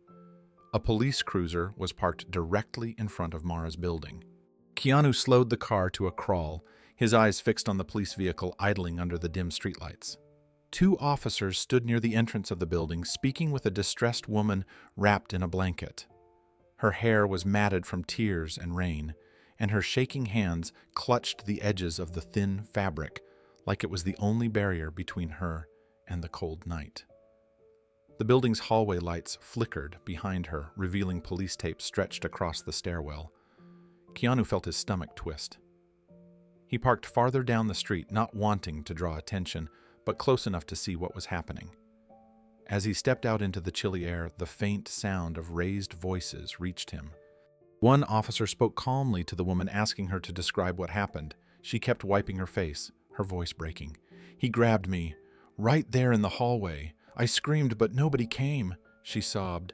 A police cruiser was parked directly in front of Mara's building. Keanu slowed the car to a crawl, his eyes fixed on the police vehicle idling under the dim streetlights. 2 officers stood near the entrance of the building, speaking with a distressed woman wrapped in a blanket. Her hair was matted from tears and rain, and her shaking hands clutched the edges of the thin fabric like it was the only barrier between her and the cold night. The building's hallway lights flickered behind her, revealing police tape stretched across the stairwell. Keanu felt his stomach twist. He parked farther down the street, not wanting to draw attention, but close enough to see what was happening. As he stepped out into the chilly air, the faint sound of raised voices reached him. One officer spoke calmly to the woman, asking her to describe what happened. She kept wiping her face, her voice breaking. "He grabbed me, right there in the hallway. I screamed, but nobody came," she sobbed.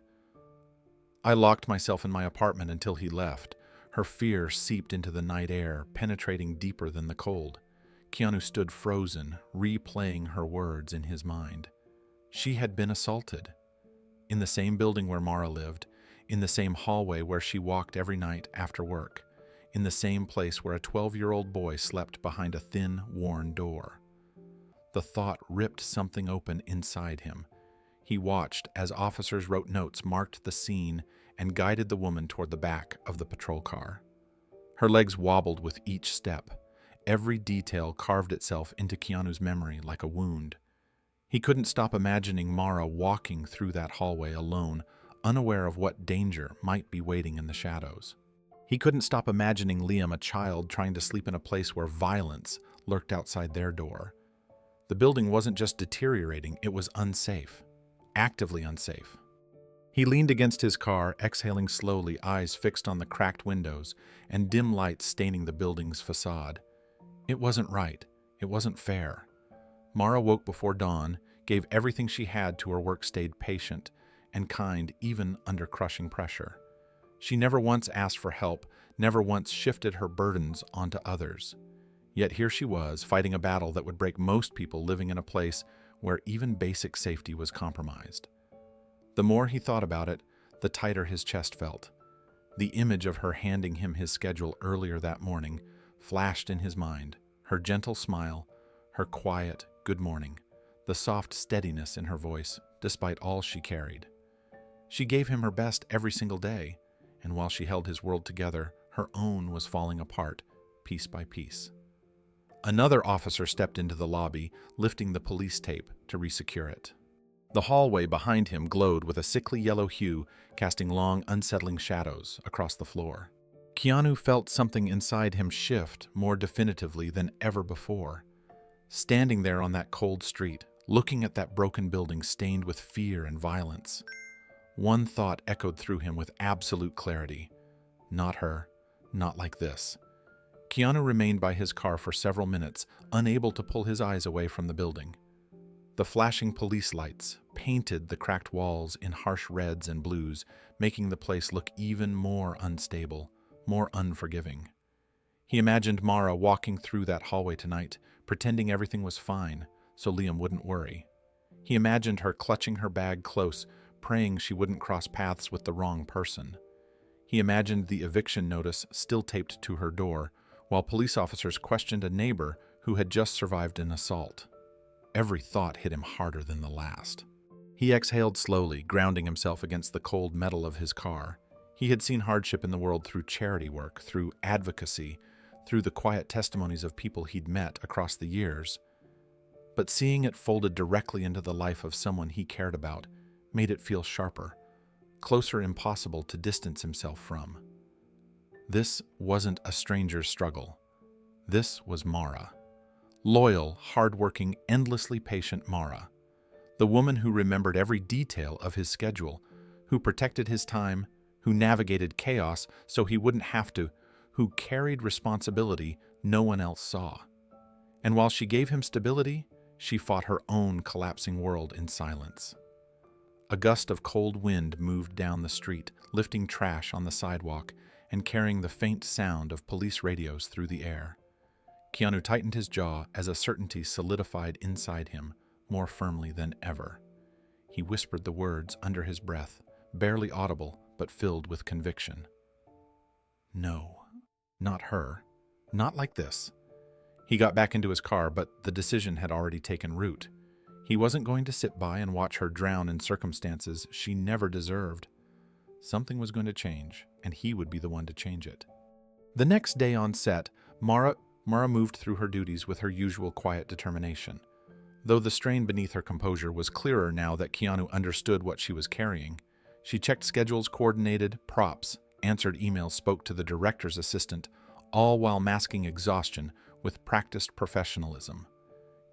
"I locked myself in my apartment until he left." Her fear seeped into the night air, penetrating deeper than the cold. Keanu stood frozen, replaying her words in his mind. She had been assaulted. In the same building where Mara lived, in the same hallway where she walked every night after work, in the same place where a 12-year-old boy slept behind a thin, worn door. The thought ripped something open inside him. He watched as officers wrote notes, marked the scene, and guided the woman toward the back of the patrol car. Her legs wobbled with each step. Every detail carved itself into Keanu's memory like a wound. He couldn't stop imagining Mara walking through that hallway alone, unaware of what danger might be waiting in the shadows. He couldn't stop imagining Liam, a child, trying to sleep in a place where violence lurked outside their door. The building wasn't just deteriorating, it was unsafe. Actively unsafe. He leaned against his car, exhaling slowly, eyes fixed on the cracked windows and dim lights staining the building's facade. It wasn't right. It wasn't fair. Mara woke before dawn, gave everything she had to her work, stayed patient and kind even under crushing pressure. She never once asked for help, never once shifted her burdens onto others. Yet here she was, fighting a battle that would break most people living in a place where even basic safety was compromised. The more he thought about it, the tighter his chest felt. The image of her handing him his schedule earlier that morning flashed in his mind, her gentle smile, her quiet good morning, the soft steadiness in her voice, despite all she carried. She gave him her best every single day, and while she held his world together, her own was falling apart, piece by piece. Another officer stepped into the lobby, lifting the police tape to resecure it. The hallway behind him glowed with a sickly yellow hue, casting long, unsettling shadows across the floor. Keanu felt something inside him shift more definitively than ever before. Standing there on that cold street, looking at that broken building stained with fear and violence, one thought echoed through him with absolute clarity. Not her. Not like this. Keanu remained by his car for several minutes, unable to pull his eyes away from the building. The flashing police lights painted the cracked walls in harsh reds and blues, making the place look even more unstable, more unforgiving. He imagined Mara walking through that hallway tonight, pretending everything was fine, so Liam wouldn't worry. He imagined her clutching her bag close, praying she wouldn't cross paths with the wrong person. He imagined the eviction notice still taped to her door, while police officers questioned a neighbor who had just survived an assault. Every thought hit him harder than the last. He exhaled slowly, grounding himself against the cold metal of his car. He had seen hardship in the world through charity work, through advocacy, through the quiet testimonies of people he'd met across the years. But seeing it folded directly into the life of someone he cared about made it feel sharper, closer, impossible to distance himself from. This wasn't a stranger's struggle. This was Mara. Loyal, hard-working, endlessly patient Mara. The woman who remembered every detail of his schedule, who protected his time, who navigated chaos so he wouldn't have to, who carried responsibility no one else saw. And while she gave him stability, she fought her own collapsing world in silence. A gust of cold wind moved down the street, lifting trash on the sidewalk and carrying the faint sound of police radios through the air. Keanu tightened his jaw as a certainty solidified inside him more firmly than ever. He whispered the words under his breath, barely audible but filled with conviction. No, not her. Not like this. He got back into his car, but the decision had already taken root. He wasn't going to sit by and watch her drown in circumstances she never deserved. Something was going to change, and he would be the one to change it. The next day on set, Mara moved through her duties with her usual quiet determination. Though the strain beneath her composure was clearer now that Keanu understood what she was carrying. She checked schedules, coordinated props, answered emails, spoke to the director's assistant, all while masking exhaustion with practiced professionalism.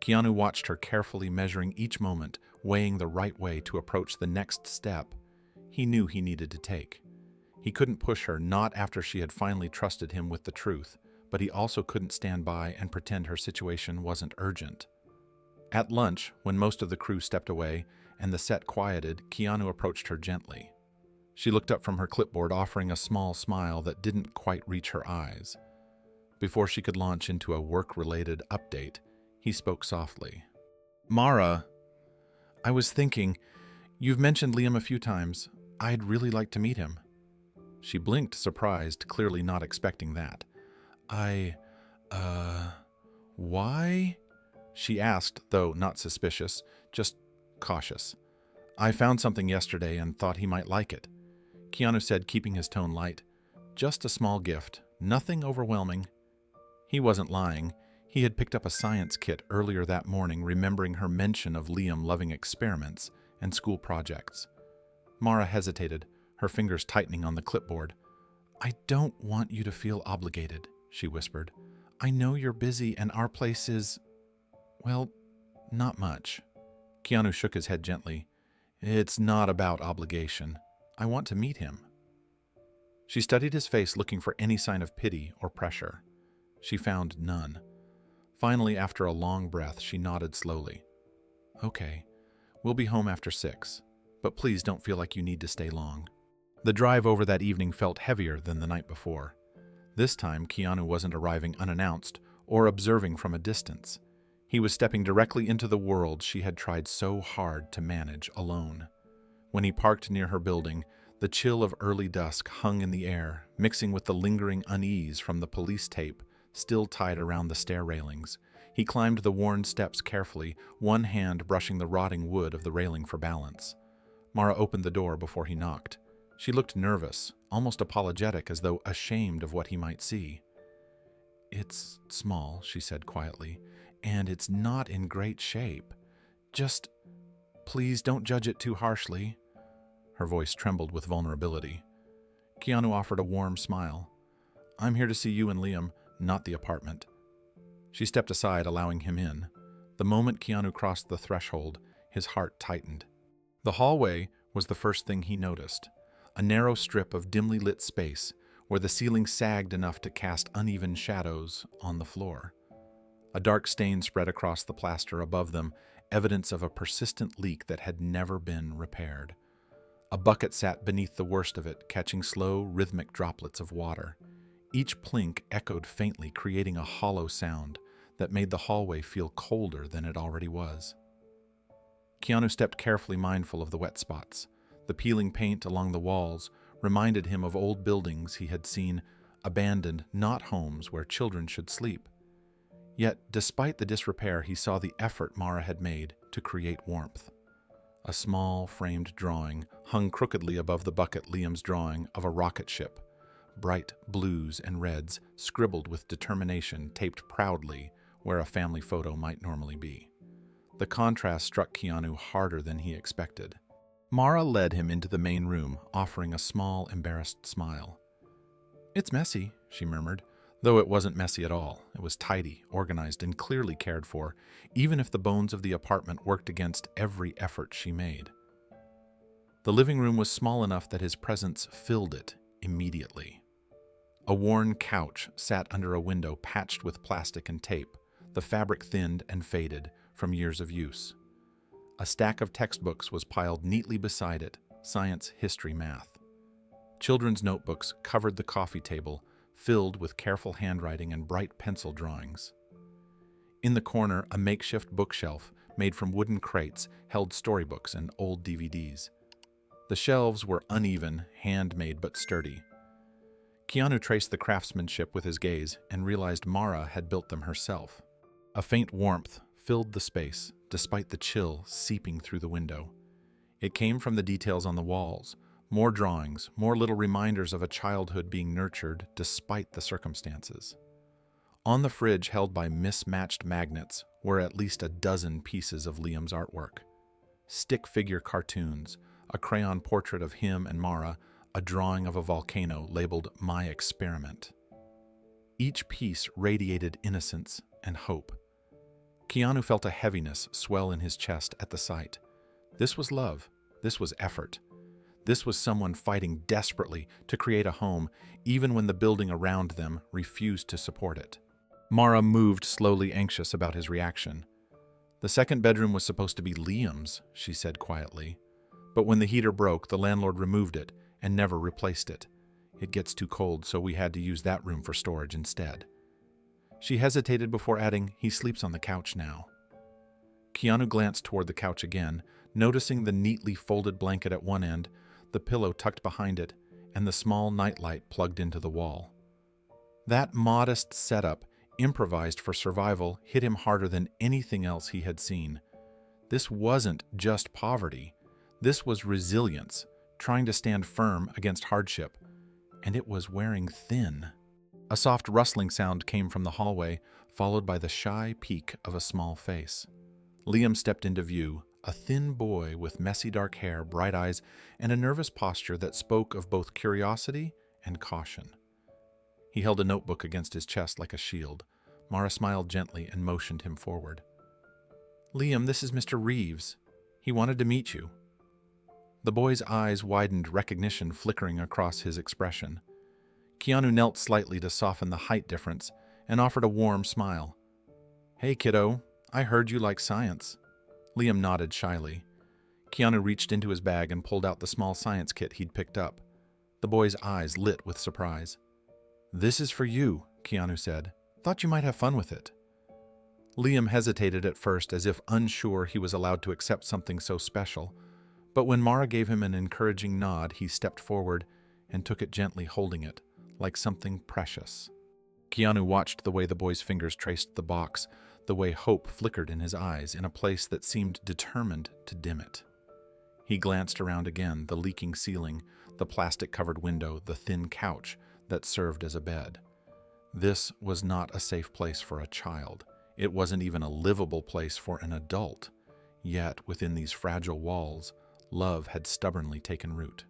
Keanu watched her carefully, measuring each moment, weighing the right way to approach the next step he knew he needed to take. He couldn't push her, not after she had finally trusted him with the truth, but he also couldn't stand by and pretend her situation wasn't urgent. At lunch, when most of the crew stepped away and the set quieted, Keanu approached her gently. She looked up from her clipboard, offering a small smile that didn't quite reach her eyes. Before she could launch into a work-related update, he spoke softly. "Mara, I was thinking, you've mentioned Liam a few times. I'd really like to meet him." She blinked, surprised, clearly not expecting that. Why?" she asked, though not suspicious, just cautious. "I found something yesterday and thought he might like it," Keanu said, keeping his tone light. "Just a small gift, nothing overwhelming." He wasn't lying. He had picked up a science kit earlier that morning, remembering her mention of Liam loving experiments and school projects. Mara hesitated, her fingers tightening on the clipboard. "I don't want you to feel obligated," she whispered. "I know you're busy and our place is, well, not much." Keanu shook his head gently. "It's not about obligation. I want to meet him." She studied his face, looking for any sign of pity or pressure. She found none. Finally, after a long breath, she nodded slowly. "Okay, we'll be home after 6, but please don't feel like you need to stay long." The drive over that evening felt heavier than the night before. This time, Keanu wasn't arriving unannounced or observing from a distance. He was stepping directly into the world she had tried so hard to manage alone. When he parked near her building, the chill of early dusk hung in the air, mixing with the lingering unease from the police tape still tied around the stair railings. He climbed the worn steps carefully, one hand brushing the rotting wood of the railing for balance. Mara opened the door before he knocked. She looked nervous, almost apologetic, as though ashamed of what he might see. "It's small," she said quietly, "and it's not in great shape. Just, please don't judge it too harshly." Her voice trembled with vulnerability. Keanu offered a warm smile. "I'm here to see you and Liam, not the apartment." She stepped aside, allowing him in. The moment Keanu crossed the threshold, his heart tightened. The hallway was the first thing he noticed, a narrow strip of dimly lit space where the ceiling sagged enough to cast uneven shadows on the floor. A dark stain spread across the plaster above them, evidence of a persistent leak that had never been repaired. A bucket sat beneath the worst of it, catching slow, rhythmic droplets of water. Each plink echoed faintly, creating a hollow sound that made the hallway feel colder than it already was. Keanu stepped carefully, mindful of the wet spots. The peeling paint along the walls reminded him of old buildings he had seen, abandoned, not homes where children should sleep. Yet, despite the disrepair, he saw the effort Mara had made to create warmth. A small, framed drawing hung crookedly above the bucket, Liam's drawing of a rocket ship. Bright blues and reds, scribbled with determination, taped proudly where a family photo might normally be. The contrast struck Keanu harder than he expected. Mara led him into the main room, offering a small, embarrassed smile. "It's messy," she murmured, though it wasn't messy at all. It was tidy, organized, and clearly cared for, even if the bones of the apartment worked against every effort she made. The living room was small enough that his presence filled it immediately. A worn couch sat under a window patched with plastic and tape, the fabric thinned and faded from years of use. A stack of textbooks was piled neatly beside it, science, history, math. Children's notebooks covered the coffee table, filled with careful handwriting and bright pencil drawings. In the corner, a makeshift bookshelf made from wooden crates held storybooks and old DVDs. The shelves were uneven, handmade but sturdy. Keanu traced the craftsmanship with his gaze and realized Mara had built them herself. A faint warmth filled the space, despite the chill seeping through the window. It came from the details on the walls, more drawings, more little reminders of a childhood being nurtured despite the circumstances. On the fridge, held by mismatched magnets, were at least a dozen pieces of Liam's artwork. Stick figure cartoons, a crayon portrait of him and Mara, a drawing of a volcano labeled "My Experiment." Each piece radiated innocence and hope. Keanu felt a heaviness swell in his chest at the sight. This was love. This was effort. This was someone fighting desperately to create a home, even when the building around them refused to support it. Mara moved slowly, anxious about his reaction. "The second bedroom was supposed to be Liam's," she said quietly. "But when the heater broke, the landlord removed it and never replaced it. It gets too cold, so we had to use that room for storage instead." She hesitated before adding, "He sleeps on the couch now." Keanu glanced toward the couch again, noticing the neatly folded blanket at one end, the pillow tucked behind it, and the small nightlight plugged into the wall. That modest setup, improvised for survival, hit him harder than anything else he had seen. This wasn't just poverty. This was resilience, trying to stand firm against hardship. And it was wearing thin. A soft rustling sound came from the hallway, followed by the shy peek of a small face. Liam stepped into view, a thin boy with messy dark hair, bright eyes, and a nervous posture that spoke of both curiosity and caution. He held a notebook against his chest like a shield. Mara smiled gently and motioned him forward. "Liam, this is Mr. Reeves. He wanted to meet you." The boy's eyes widened, recognition flickering across his expression. Keanu knelt slightly to soften the height difference and offered a warm smile. "Hey, kiddo, I heard you like science." Liam nodded shyly. Keanu reached into his bag and pulled out the small science kit he'd picked up. The boy's eyes lit with surprise. "This is for you," Keanu said. "Thought you might have fun with it." Liam hesitated at first, as if unsure he was allowed to accept something so special. But when Mara gave him an encouraging nod, he stepped forward and took it gently, holding it, like something precious. Keanu watched the way the boy's fingers traced the box, the way hope flickered in his eyes in a place that seemed determined to dim it. He glanced around again, the leaking ceiling, the plastic-covered window, the thin couch that served as a bed. This was not a safe place for a child. It wasn't even a livable place for an adult. Yet, within these fragile walls, love had stubbornly taken root.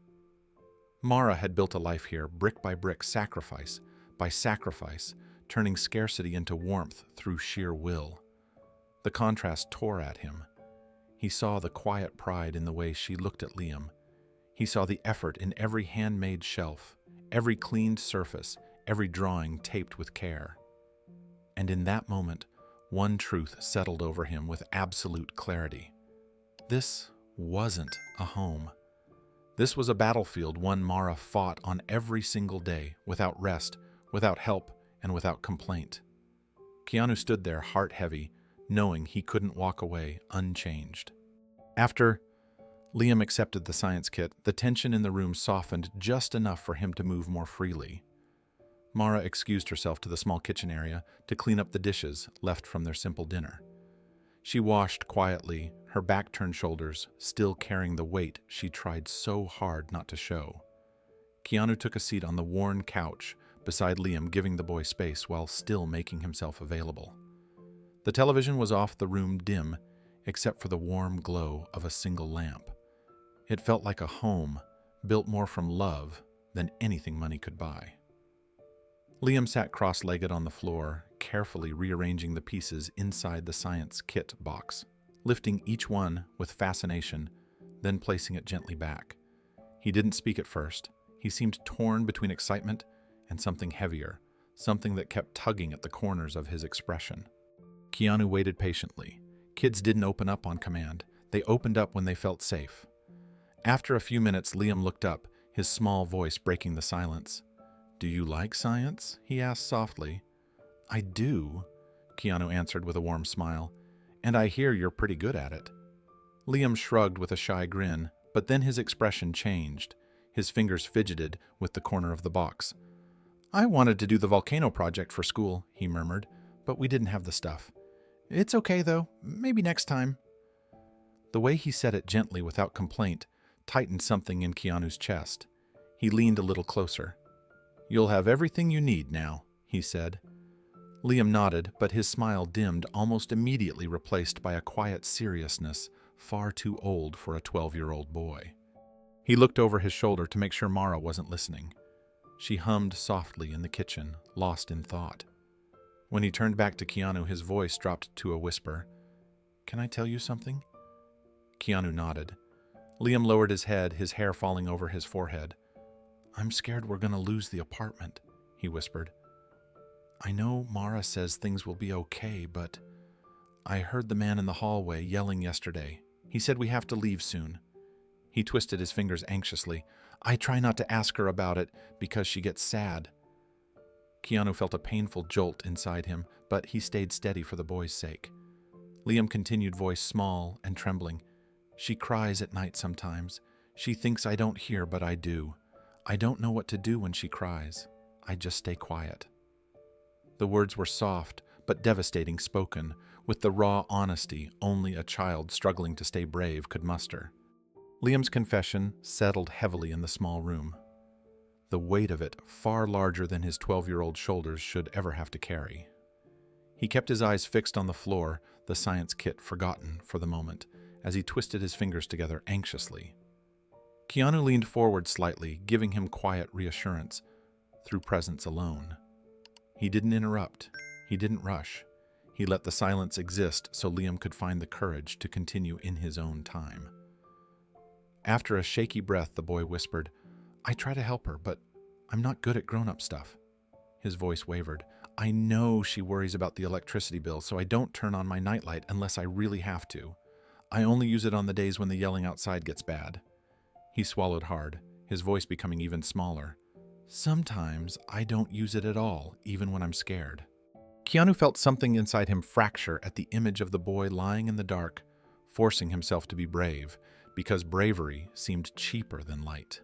Mara had built a life here, brick by brick, sacrifice by sacrifice, turning scarcity into warmth through sheer will. The contrast tore at him. He saw the quiet pride in the way she looked at Liam. He saw the effort in every handmade shelf, every cleaned surface, every drawing taped with care. And in that moment, one truth settled over him with absolute clarity. This wasn't a home. This was a battlefield, one Mara fought on every single day, without rest, without help, and without complaint. Keanu stood there, heart heavy, knowing he couldn't walk away unchanged. After Liam accepted the science kit, the tension in the room softened just enough for him to move more freely. Mara excused herself to the small kitchen area to clean up the dishes left from their simple dinner. She washed quietly, her back-turned shoulders still carrying the weight she tried so hard not to show. Keanu took a seat on the worn couch beside Liam, giving the boy space while still making himself available. The television was off, the room dim, except for the warm glow of a single lamp. It felt like a home, built more from love than anything money could buy. Liam sat cross-legged on the floor, carefully rearranging the pieces inside the science kit box, lifting each one with fascination, then placing it gently back. He didn't speak at first. He seemed torn between excitement and something heavier, something that kept tugging at the corners of his expression. Keanu waited patiently. Kids didn't open up on command. They opened up when they felt safe. After a few minutes, Liam looked up, his small voice breaking the silence. "Do you like science?" he asked softly. "I do," Keanu answered with a warm smile. "And I hear you're pretty good at it." Liam shrugged with a shy grin, but then his expression changed. His fingers fidgeted with the corner of the box. "I wanted to do the volcano project for school," he murmured, "but we didn't have the stuff. It's okay, though. Maybe next time." The way he said it gently, without complaint, tightened something in Keanu's chest. He leaned a little closer. "You'll have everything you need now," he said. Liam nodded, but his smile dimmed, almost immediately replaced by a quiet seriousness far too old for a 12-year-old boy. He looked over his shoulder to make sure Mara wasn't listening. She hummed softly in the kitchen, lost in thought. When he turned back to Keanu, his voice dropped to a whisper. "Can I tell you something?" Keanu nodded. Liam lowered his head, his hair falling over his forehead. "I'm scared we're going to lose the apartment," he whispered. "I know Mara says things will be okay, but I heard the man in the hallway yelling yesterday. He said we have to leave soon." He twisted his fingers anxiously. "I try not to ask her about it because she gets sad." Keanu felt a painful jolt inside him, but he stayed steady for the boy's sake. Liam continued, voice small and trembling. "She cries at night sometimes. She thinks I don't hear, but I do. I don't know what to do when she cries. I just stay quiet." The words were soft, but devastating spoken, with the raw honesty only a child struggling to stay brave could muster. Liam's confession settled heavily in the small room, the weight of it far larger than his 12-year-old shoulders should ever have to carry. He kept his eyes fixed on the floor, the science kit forgotten for the moment, as he twisted his fingers together anxiously. Keanu leaned forward slightly, giving him quiet reassurance through presence alone. He didn't interrupt. He didn't rush. He let the silence exist so Liam could find the courage to continue in his own time. After a shaky breath, the boy whispered, "I try to help her, but I'm not good at grown-up stuff." His voice wavered. "I know she worries about the electricity bill, so I don't turn on my nightlight unless I really have to. I only use it on the days when the yelling outside gets bad." He swallowed hard, his voice becoming even smaller. "Sometimes I don't use it at all, even when I'm scared." Keanu felt something inside him fracture at the image of the boy lying in the dark, forcing himself to be brave, because bravery seemed cheaper than light.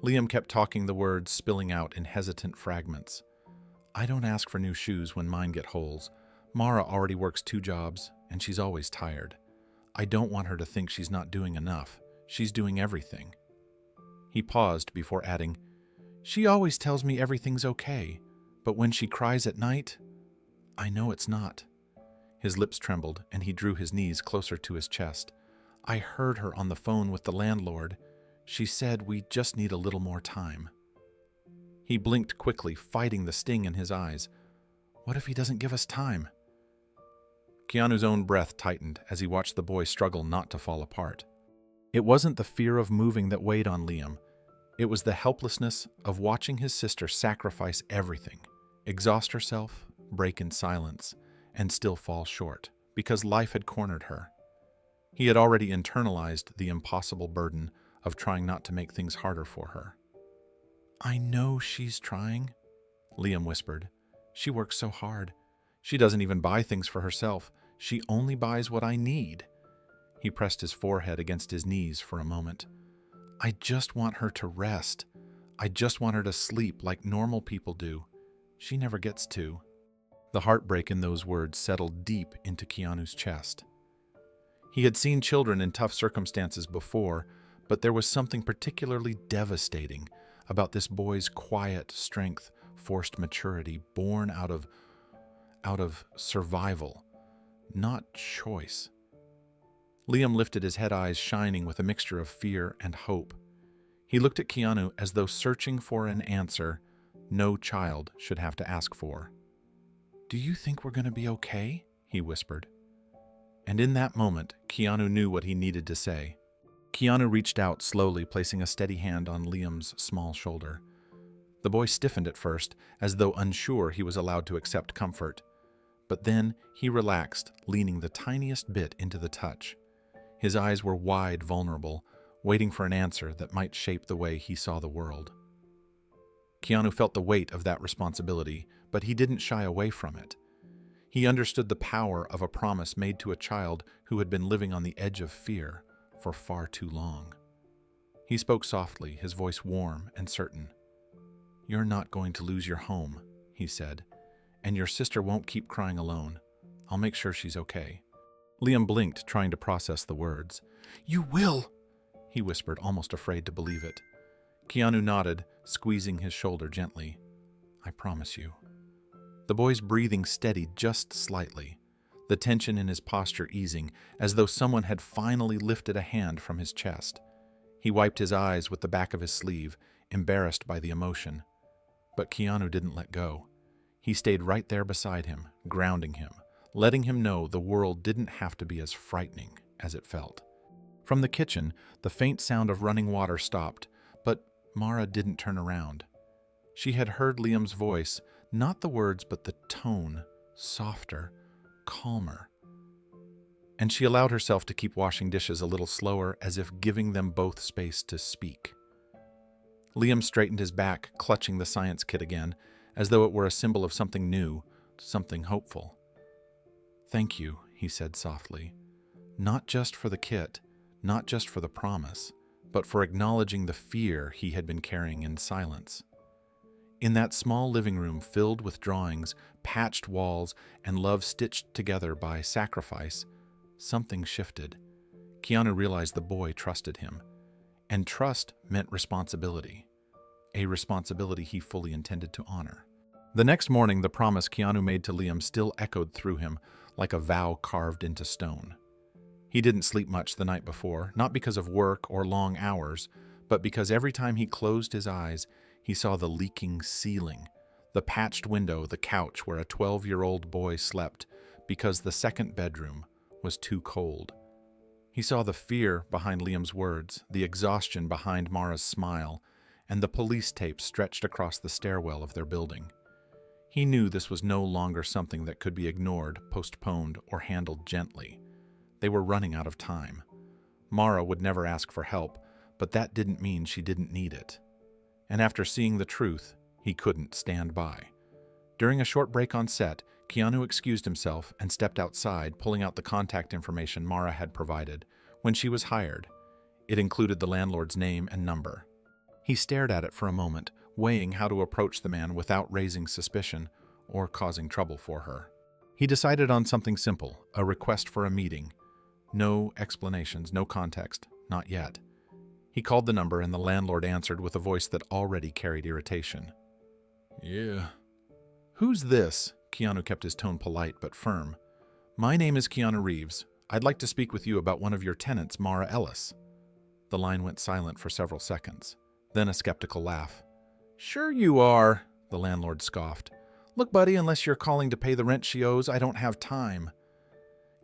Liam kept talking, the words spilling out in hesitant fragments. "I don't ask for new shoes when mine get holes. Mara already works 2 jobs, and she's always tired. I don't want her to think she's not doing enough. She's doing everything." He paused before adding, "She always tells me everything's okay, but when she cries at night, I know it's not." His lips trembled, and he drew his knees closer to his chest. "I heard her on the phone with the landlord. She said we just need a little more time." He blinked quickly, fighting the sting in his eyes. What if he doesn't give us time? Keanu's own breath tightened as he watched the boy struggle not to fall apart. It wasn't the fear of moving that weighed on Liam. It was the helplessness of watching his sister sacrifice everything, exhaust herself, break in silence, and still fall short, because life had cornered her. He had already internalized the impossible burden of trying not to make things harder for her. "I know she's trying," Liam whispered. "She works so hard. She doesn't even buy things for herself. She only buys what I need." He pressed his forehead against his knees for a moment. "I just want her to rest. I just want her to sleep like normal people do. She never gets to." The heartbreak in those words settled deep into Keanu's chest. He had seen children in tough circumstances before, but there was something particularly devastating about this boy's quiet strength, forced maturity, born out of survival, not choice. Liam lifted his head, eyes shining with a mixture of fear and hope. He looked at Keanu as though searching for an answer no child should have to ask for. "Do you think we're going to be okay?" he whispered. And in that moment, Keanu knew what he needed to say. Keanu reached out slowly, placing a steady hand on Liam's small shoulder. The boy stiffened at first, as though unsure he was allowed to accept comfort. But then he relaxed, leaning the tiniest bit into the touch. His eyes were wide, vulnerable, waiting for an answer that might shape the way he saw the world. Keanu felt the weight of that responsibility, but he didn't shy away from it. He understood the power of a promise made to a child who had been living on the edge of fear for far too long. He spoke softly, his voice warm and certain. "You're not going to lose your home," he said, "and your sister won't keep crying alone. I'll make sure she's okay." Liam blinked, trying to process the words. "You will," he whispered, almost afraid to believe it. Keanu nodded, squeezing his shoulder gently. "I promise you." The boy's breathing steadied just slightly, the tension in his posture easing, as though someone had finally lifted a hand from his chest. He wiped his eyes with the back of his sleeve, embarrassed by the emotion. But Keanu didn't let go. He stayed right there beside him, grounding him, letting him know the world didn't have to be as frightening as it felt. From the kitchen, the faint sound of running water stopped, but Mara didn't turn around. She had heard Liam's voice, not the words but the tone, softer, calmer. And she allowed herself to keep washing dishes a little slower, as if giving them both space to speak. Liam straightened his back, clutching the science kit again, as though it were a symbol of something new, something hopeful. "Thank you," he said softly. Not just for the kit, not just for the promise, but for acknowledging the fear he had been carrying in silence. In that small living room filled with drawings, patched walls, and love stitched together by sacrifice, something shifted. Keanu realized the boy trusted him. And trust meant responsibility, a responsibility he fully intended to honor. The next morning, the promise Keanu made to Liam still echoed through him like a vow carved into stone. He didn't sleep much the night before, not because of work or long hours, but because every time he closed his eyes, he saw the leaking ceiling, the patched window, the couch where a 12-year-old boy slept because the second bedroom was too cold. He saw the fear behind Liam's words, the exhaustion behind Mara's smile, and the police tape stretched across the stairwell of their building. He knew this was no longer something that could be ignored, postponed, or handled gently. They were running out of time. Mara would never ask for help, but that didn't mean she didn't need it. And after seeing the truth, he couldn't stand by. During a short break on set, Keanu excused himself and stepped outside, pulling out the contact information Mara had provided when she was hired. It included the landlord's name and number. He stared at it for a moment, weighing how to approach the man without raising suspicion or causing trouble for her. He decided on something simple, a request for a meeting. No explanations, no context, not yet. He called the number and the landlord answered with a voice that already carried irritation. "Yeah." "Who's this?" Keanu kept his tone polite but firm. "My name is Keanu Reeves. I'd like to speak with you about one of your tenants, Mara Ellis." The line went silent for several seconds, then a skeptical laugh. "Sure you are," the landlord scoffed. "Look, buddy, unless you're calling to pay the rent she owes, I don't have time."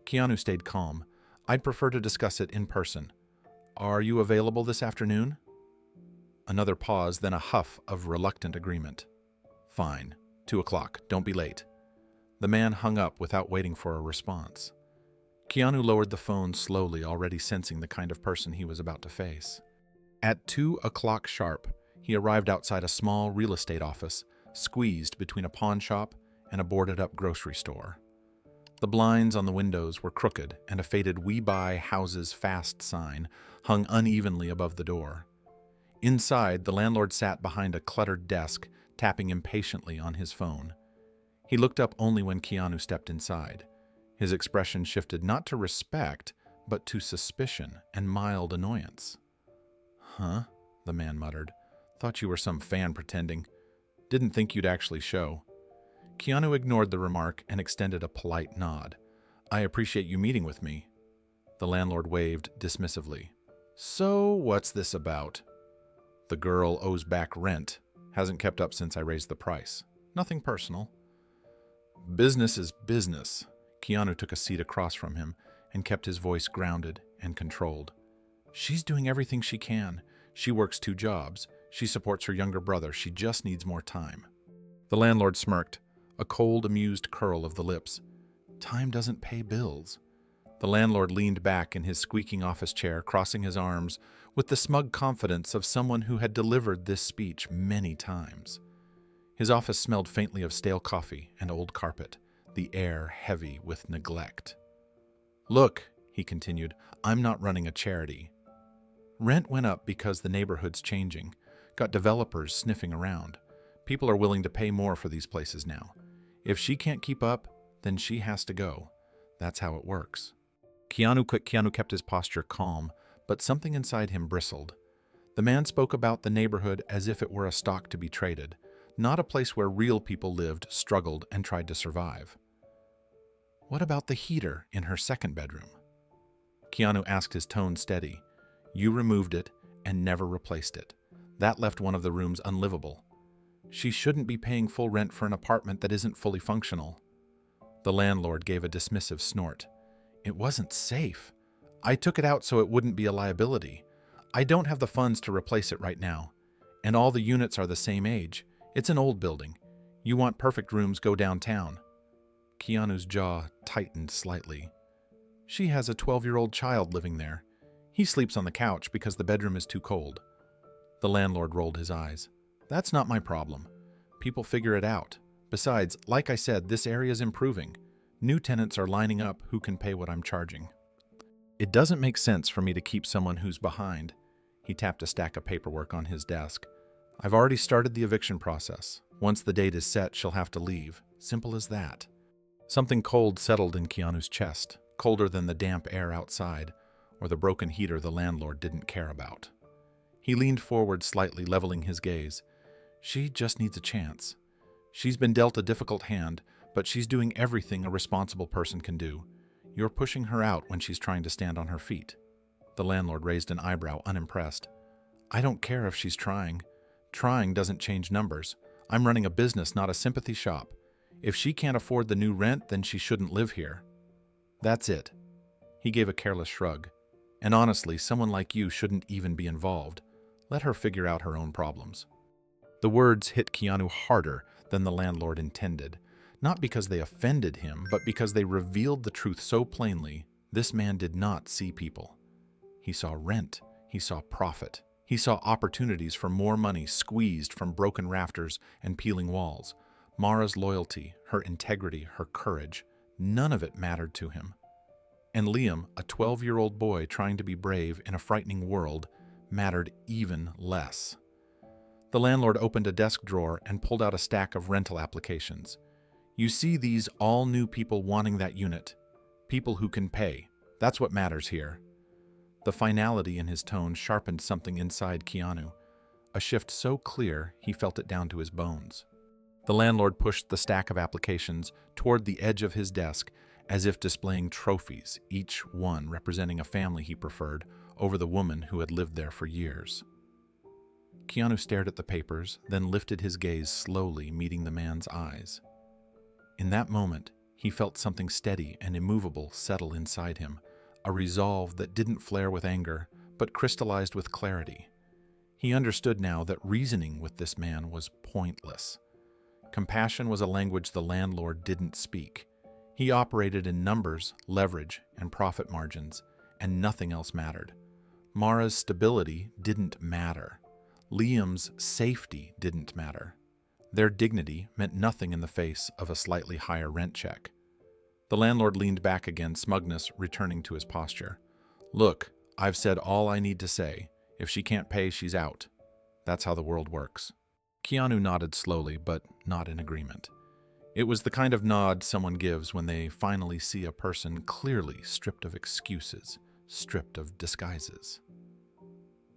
Keanu stayed calm. "I'd prefer to discuss it in person. Are you available this afternoon?" Another pause, then a huff of reluctant agreement. "Fine. 2:00. Don't be late." The man hung up without waiting for a response. Keanu lowered the phone slowly, already sensing the kind of person he was about to face. At 2:00 sharp, he arrived outside a small real estate office, squeezed between a pawn shop and a boarded-up grocery store. The blinds on the windows were crooked, and a faded "We Buy Houses Fast" sign hung unevenly above the door. Inside, the landlord sat behind a cluttered desk, tapping impatiently on his phone. He looked up only when Keanu stepped inside. His expression shifted not to respect, but to suspicion and mild annoyance. "Huh?" the man muttered. "Thought you were some fan pretending. Didn't think you'd actually show." Keanu ignored the remark and extended a polite nod. "I appreciate you meeting with me." The landlord waved dismissively. "So, what's this about?" "The girl owes back rent. Hasn't kept up since I raised the price. Nothing personal." "Business is business." Keanu took a seat across from him and kept his voice grounded and controlled. "She's doing everything she can. She works 2 jobs. She supports her younger brother. She just needs more time." The landlord smirked, a cold, amused curl of the lips. "Time doesn't pay bills." The landlord leaned back in his squeaking office chair, crossing his arms, with the smug confidence of someone who had delivered this speech many times. His office smelled faintly of stale coffee and old carpet, the air heavy with neglect. "Look," he continued, "I'm not running a charity. Rent went up because the neighborhood's changing. Got developers sniffing around. People are willing to pay more for these places now. If she can't keep up, then she has to go. That's how it works." Keanu kept his posture calm, but something inside him bristled. The man spoke about the neighborhood as if it were a stock to be traded, not a place where real people lived, struggled, and tried to survive. "What about the heater in her second bedroom?" Keanu asked, his tone steady. "You removed it and never replaced it. That left one of the rooms unlivable. She shouldn't be paying full rent for an apartment that isn't fully functional. The landlord gave a dismissive snort. It wasn't safe. I took it out so it wouldn't be a liability. I don't have the funds to replace it right now. And all the units are the same age. It's an old building. You want perfect rooms, go downtown. Keanu's jaw tightened slightly. She has a 12-year-old child living there. He sleeps on the couch because the bedroom is too cold. The landlord rolled his eyes. That's not my problem. People figure it out. Besides, like I said, this area is improving. New tenants are lining up who can pay what I'm charging. It doesn't make sense for me to keep someone who's behind. He tapped a stack of paperwork on his desk. I've already started the eviction process. Once the date is set, she'll have to leave. Simple as that. Something cold settled in Keanu's chest, colder than the damp air outside, or the broken heater the landlord didn't care about. He leaned forward slightly, leveling his gaze. She just needs a chance. She's been dealt a difficult hand, but she's doing everything a responsible person can do. You're pushing her out when she's trying to stand on her feet. The landlord raised an eyebrow, unimpressed. I don't care if she's trying. Trying doesn't change numbers. I'm running a business, not a sympathy shop. If she can't afford the new rent, then she shouldn't live here. That's it. He gave a careless shrug. And honestly, someone like you shouldn't even be involved. Let her figure out her own problems. The words hit Keanu harder than the landlord intended, not because they offended him, but because they revealed the truth so plainly. This man did not see people. He saw rent. He saw profit. He saw opportunities for more money squeezed from broken rafters and peeling walls. Mara's loyalty, her integrity, her courage, none of it mattered to him. And Liam, a 12-year-old boy trying to be brave in a frightening world, mattered even less. The landlord opened a desk drawer and pulled out a stack of rental applications. You see these all new people wanting that unit. People who can pay. That's what matters here. The finality in his tone sharpened something inside Keanu, a shift so clear he felt it down to his bones. The landlord pushed the stack of applications toward the edge of his desk as if displaying trophies, each one representing a family he preferred over the woman who had lived there for years. Keanu stared at the papers, then lifted his gaze slowly, meeting the man's eyes. In that moment, he felt something steady and immovable settle inside him, a resolve that didn't flare with anger, but crystallized with clarity. He understood now that reasoning with this man was pointless. Compassion was a language the landlord didn't speak. He operated in numbers, leverage, and profit margins, and nothing else mattered. Mara's stability didn't matter. Liam's safety didn't matter. Their dignity meant nothing in the face of a slightly higher rent check. The landlord leaned back again, smugness returning to his posture. Look, I've said all I need to say. If she can't pay, she's out. That's how the world works. Keanu nodded slowly, but not in agreement. It was the kind of nod someone gives when they finally see a person clearly stripped of excuses, stripped of disguises.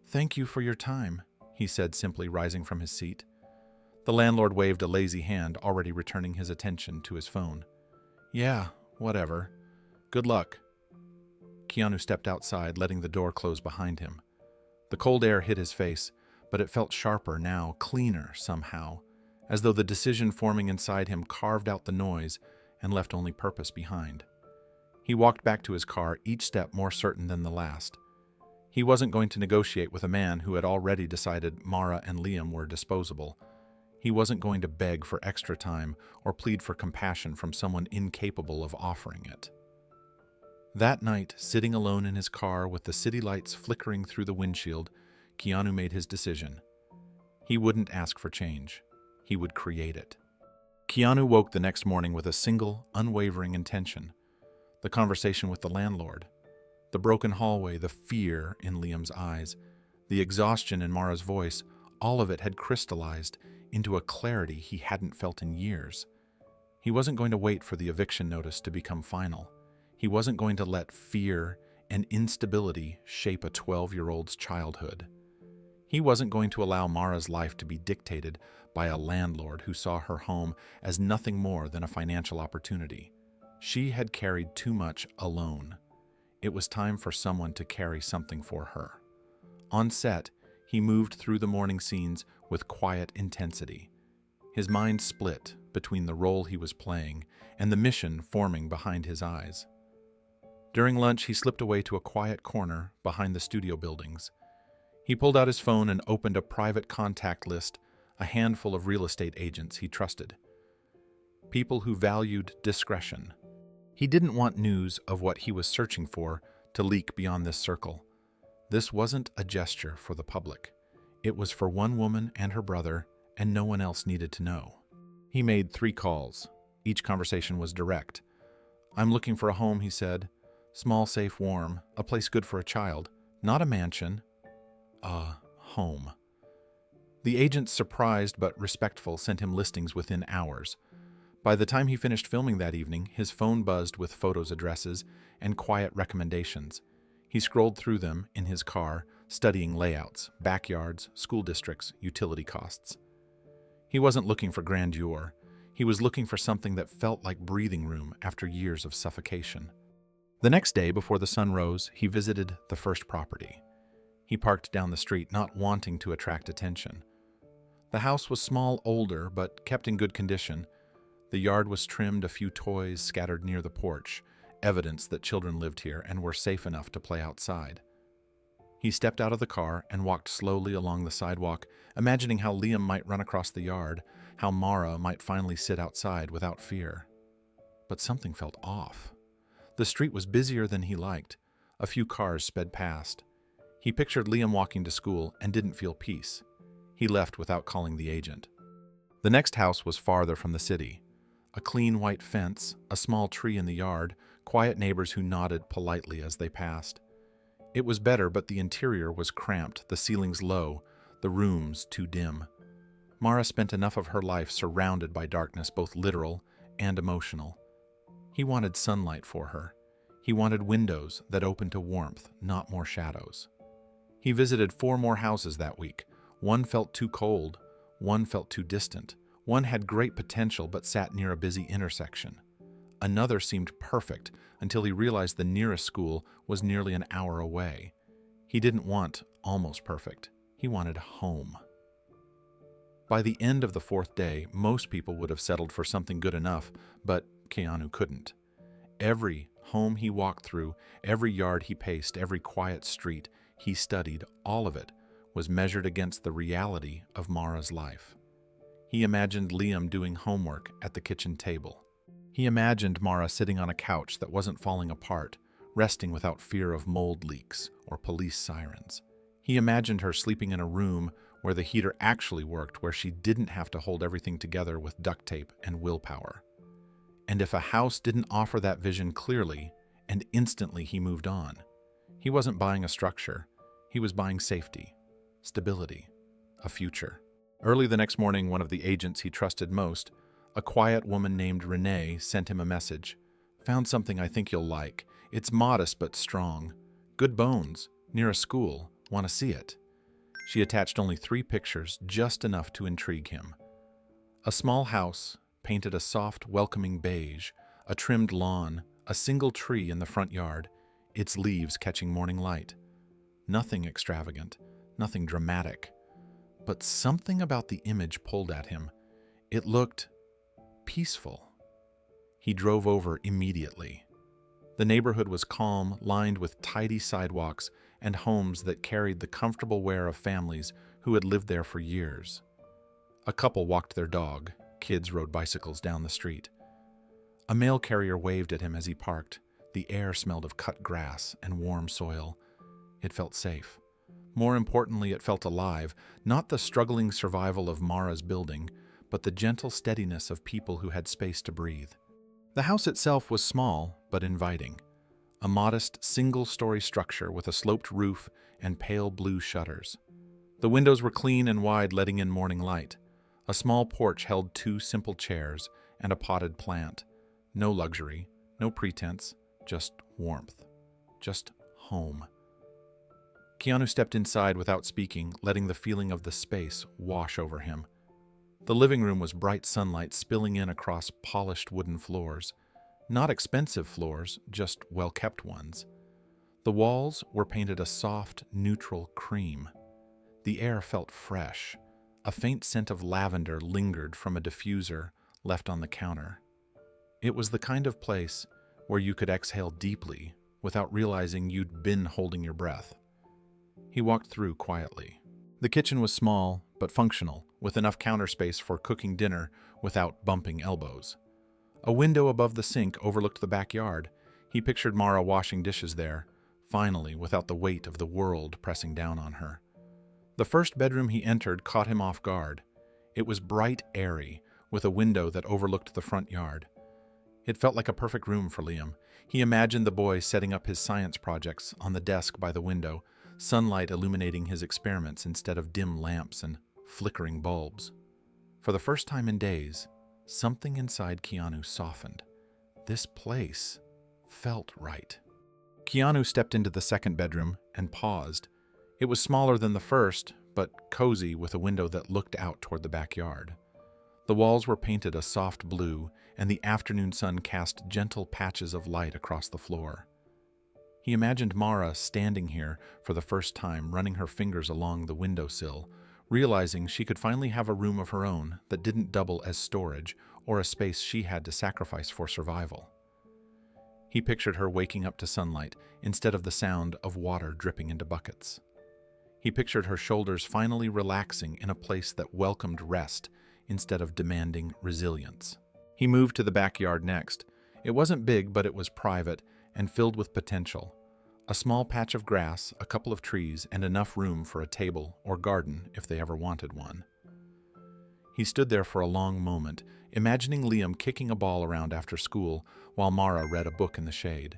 Thank you for your time, he said, simply rising from his seat. The landlord waved a lazy hand, already returning his attention to his phone. Yeah, whatever. Good luck. Keanu stepped outside, letting the door close behind him. The cold air hit his face, but it felt sharper now, cleaner somehow, as though the decision forming inside him carved out the noise and left only purpose behind. He walked back to his car, each step more certain than the last. He wasn't going to negotiate with a man who had already decided Mara and Liam were disposable. He wasn't going to beg for extra time or plead for compassion from someone incapable of offering it. That night, sitting alone in his car with the city lights flickering through the windshield, Keanu made his decision. He wouldn't ask for change. He would create it. Keanu woke the next morning with a single, unwavering intention. The conversation with the landlord. The broken hallway, the fear in Liam's eyes, the exhaustion in Mara's voice, all of it had crystallized into a clarity he hadn't felt in years. He wasn't going to wait for the eviction notice to become final. He wasn't going to let fear and instability shape a 12-year-old's childhood. He wasn't going to allow Mara's life to be dictated by a landlord who saw her home as nothing more than a financial opportunity. She had carried too much alone. It was time for someone to carry something for her. On set, he moved through the morning scenes with quiet intensity. His mind split between the role he was playing and the mission forming behind his eyes. During lunch, he slipped away to a quiet corner behind the studio buildings. He pulled out his phone and opened a private contact list, a handful of real estate agents he trusted. People who valued discretion. He didn't want news of what he was searching for to leak beyond this circle. This wasn't a gesture for the public. It was for one woman and her brother, and no one else needed to know. He made 3 calls. Each conversation was direct. "I'm looking for a home," he said. "Small, safe, warm, a place good for a child. Not a mansion. A home." The agents, surprised but respectful, sent him listings within hours. By the time he finished filming that evening, his phone buzzed with photos, addresses, and quiet recommendations. He scrolled through them in his car, studying layouts, backyards, school districts, utility costs. He wasn't looking for grandeur. He was looking for something that felt like breathing room after years of suffocation. The next day, before the sun rose, he visited the first property. He parked down the street, not wanting to attract attention. The house was small, older, but kept in good condition. The yard was trimmed, a few toys scattered near the porch, evidence that children lived here and were safe enough to play outside. He stepped out of the car and walked slowly along the sidewalk, imagining how Liam might run across the yard, how Mara might finally sit outside without fear. But something felt off. The street was busier than he liked. A few cars sped past. He pictured Liam walking to school and didn't feel peace. He left without calling the agent. The next house was farther from the city. A clean white fence, a small tree in the yard, quiet neighbors who nodded politely as they passed. It was better, but the interior was cramped, the ceilings low, the rooms too dim. Mara spent enough of her life surrounded by darkness, both literal and emotional. He wanted sunlight for her. He wanted windows that opened to warmth, not more shadows. He visited 4 more houses that week. One felt too cold, one felt too distant. One had great potential but sat near a busy intersection. Another seemed perfect until he realized the nearest school was nearly an hour away. He didn't want almost perfect. He wanted home. By the end of the 4th day, most people would have settled for something good enough, but Keanu couldn't. Every home he walked through, every yard he paced, every quiet street he studied, all of it was measured against the reality of Mara's life. He imagined Liam doing homework at the kitchen table. He imagined Mara sitting on a couch that wasn't falling apart, resting without fear of mold leaks or police sirens. He imagined her sleeping in a room where the heater actually worked, where she didn't have to hold everything together with duct tape and willpower. And if a house didn't offer that vision clearly, and instantly he moved on. He wasn't buying a structure. He was buying safety, stability, a future. Early the next morning, one of the agents he trusted most, a quiet woman named Renee, sent him a message. "Found something I think you'll like. It's modest but strong. Good bones, near a school. Want to see it?" She attached only 3 pictures, just enough to intrigue him. A small house, painted a soft, welcoming beige, a trimmed lawn, a single tree in the front yard, its leaves catching morning light. Nothing extravagant, nothing dramatic. But something about the image pulled at him. It looked peaceful. He drove over immediately. The neighborhood was calm, lined with tidy sidewalks and homes that carried the comfortable wear of families who had lived there for years. A couple walked their dog. Kids rode bicycles down the street. A mail carrier waved at him as he parked. The air smelled of cut grass and warm soil. It felt safe. More importantly, it felt alive, not the struggling survival of Mara's building, but the gentle steadiness of people who had space to breathe. The house itself was small, but inviting. A modest, single-story structure with a sloped roof and pale blue shutters. The windows were clean and wide, letting in morning light. A small porch held 2 simple chairs and a potted plant. No luxury, no pretense, just warmth. Just home. Keanu stepped inside without speaking, letting the feeling of the space wash over him. The living room was bright sunlight spilling in across polished wooden floors. Not expensive floors, just well-kept ones. The walls were painted a soft, neutral cream. The air felt fresh, A faint scent of lavender lingered from a diffuser left on the counter. It was the kind of place where you could exhale deeply without realizing you'd been holding your breath. He walked through quietly. The kitchen was small but functional, with enough counter space for cooking dinner without bumping elbows. A window above the sink overlooked the backyard. He pictured Mara washing dishes there, finally, without the weight of the world pressing down on her. The first bedroom he entered caught him off guard. It was bright, airy, with a window that overlooked the front yard. It felt like a perfect room for Liam. He imagined the boy setting up his science projects on the desk by the window, sunlight illuminating his experiments instead of dim lamps and flickering bulbs. For the first time in days, something inside Keanu softened. This place felt right. Keanu stepped into the second bedroom and paused. It was smaller than the first, but cozy with a window that looked out toward the backyard. The walls were painted a soft blue, and the afternoon sun cast gentle patches of light across the floor. He imagined Mara standing here for the first time, running her fingers along the windowsill, realizing she could finally have a room of her own that didn't double as storage or a space she had to sacrifice for survival. He pictured her waking up to sunlight instead of the sound of water dripping into buckets. He pictured her shoulders finally relaxing in a place that welcomed rest instead of demanding resilience. He moved to the backyard next. It wasn't big, but it was private and filled with potential. A small patch of grass, a couple of trees, and enough room for a table or garden if they ever wanted one. He stood there for a long moment, imagining Liam kicking a ball around after school while Mara read a book in the shade.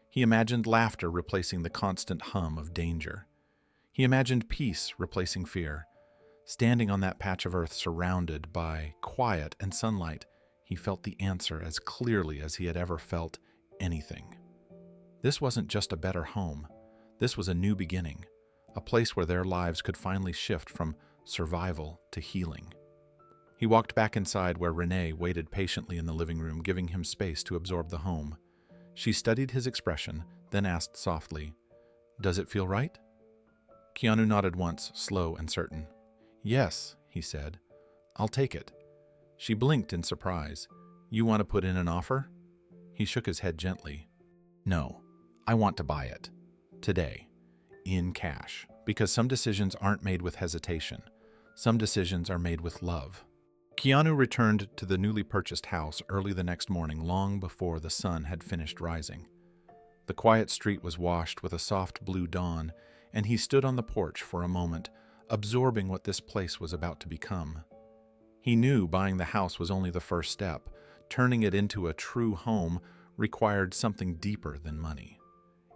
He imagined laughter replacing the constant hum of danger. He imagined peace replacing fear. Standing on that patch of earth surrounded by quiet and sunlight, he felt the answer as clearly as he had ever felt anything. This wasn't just a better home. This was a new beginning, a place where their lives could finally shift from survival to healing. He walked back inside where Renee waited patiently in the living room, giving him space to absorb the home. She studied his expression, then asked softly, "Does it feel right?" Keanu nodded once, slow and certain. "Yes," he said. "I'll take it." She blinked in surprise. "You want to put in an offer?" He shook his head gently. "No, I want to buy it. Today. In cash. Because some decisions aren't made with hesitation. Some decisions are made with love." Keanu returned to the newly purchased house early the next morning, long before the sun had finished rising. The quiet street was washed with a soft blue dawn, and he stood on the porch for a moment, absorbing what this place was about to become. He knew buying the house was only the first step. Turning it into a true home required something deeper than money.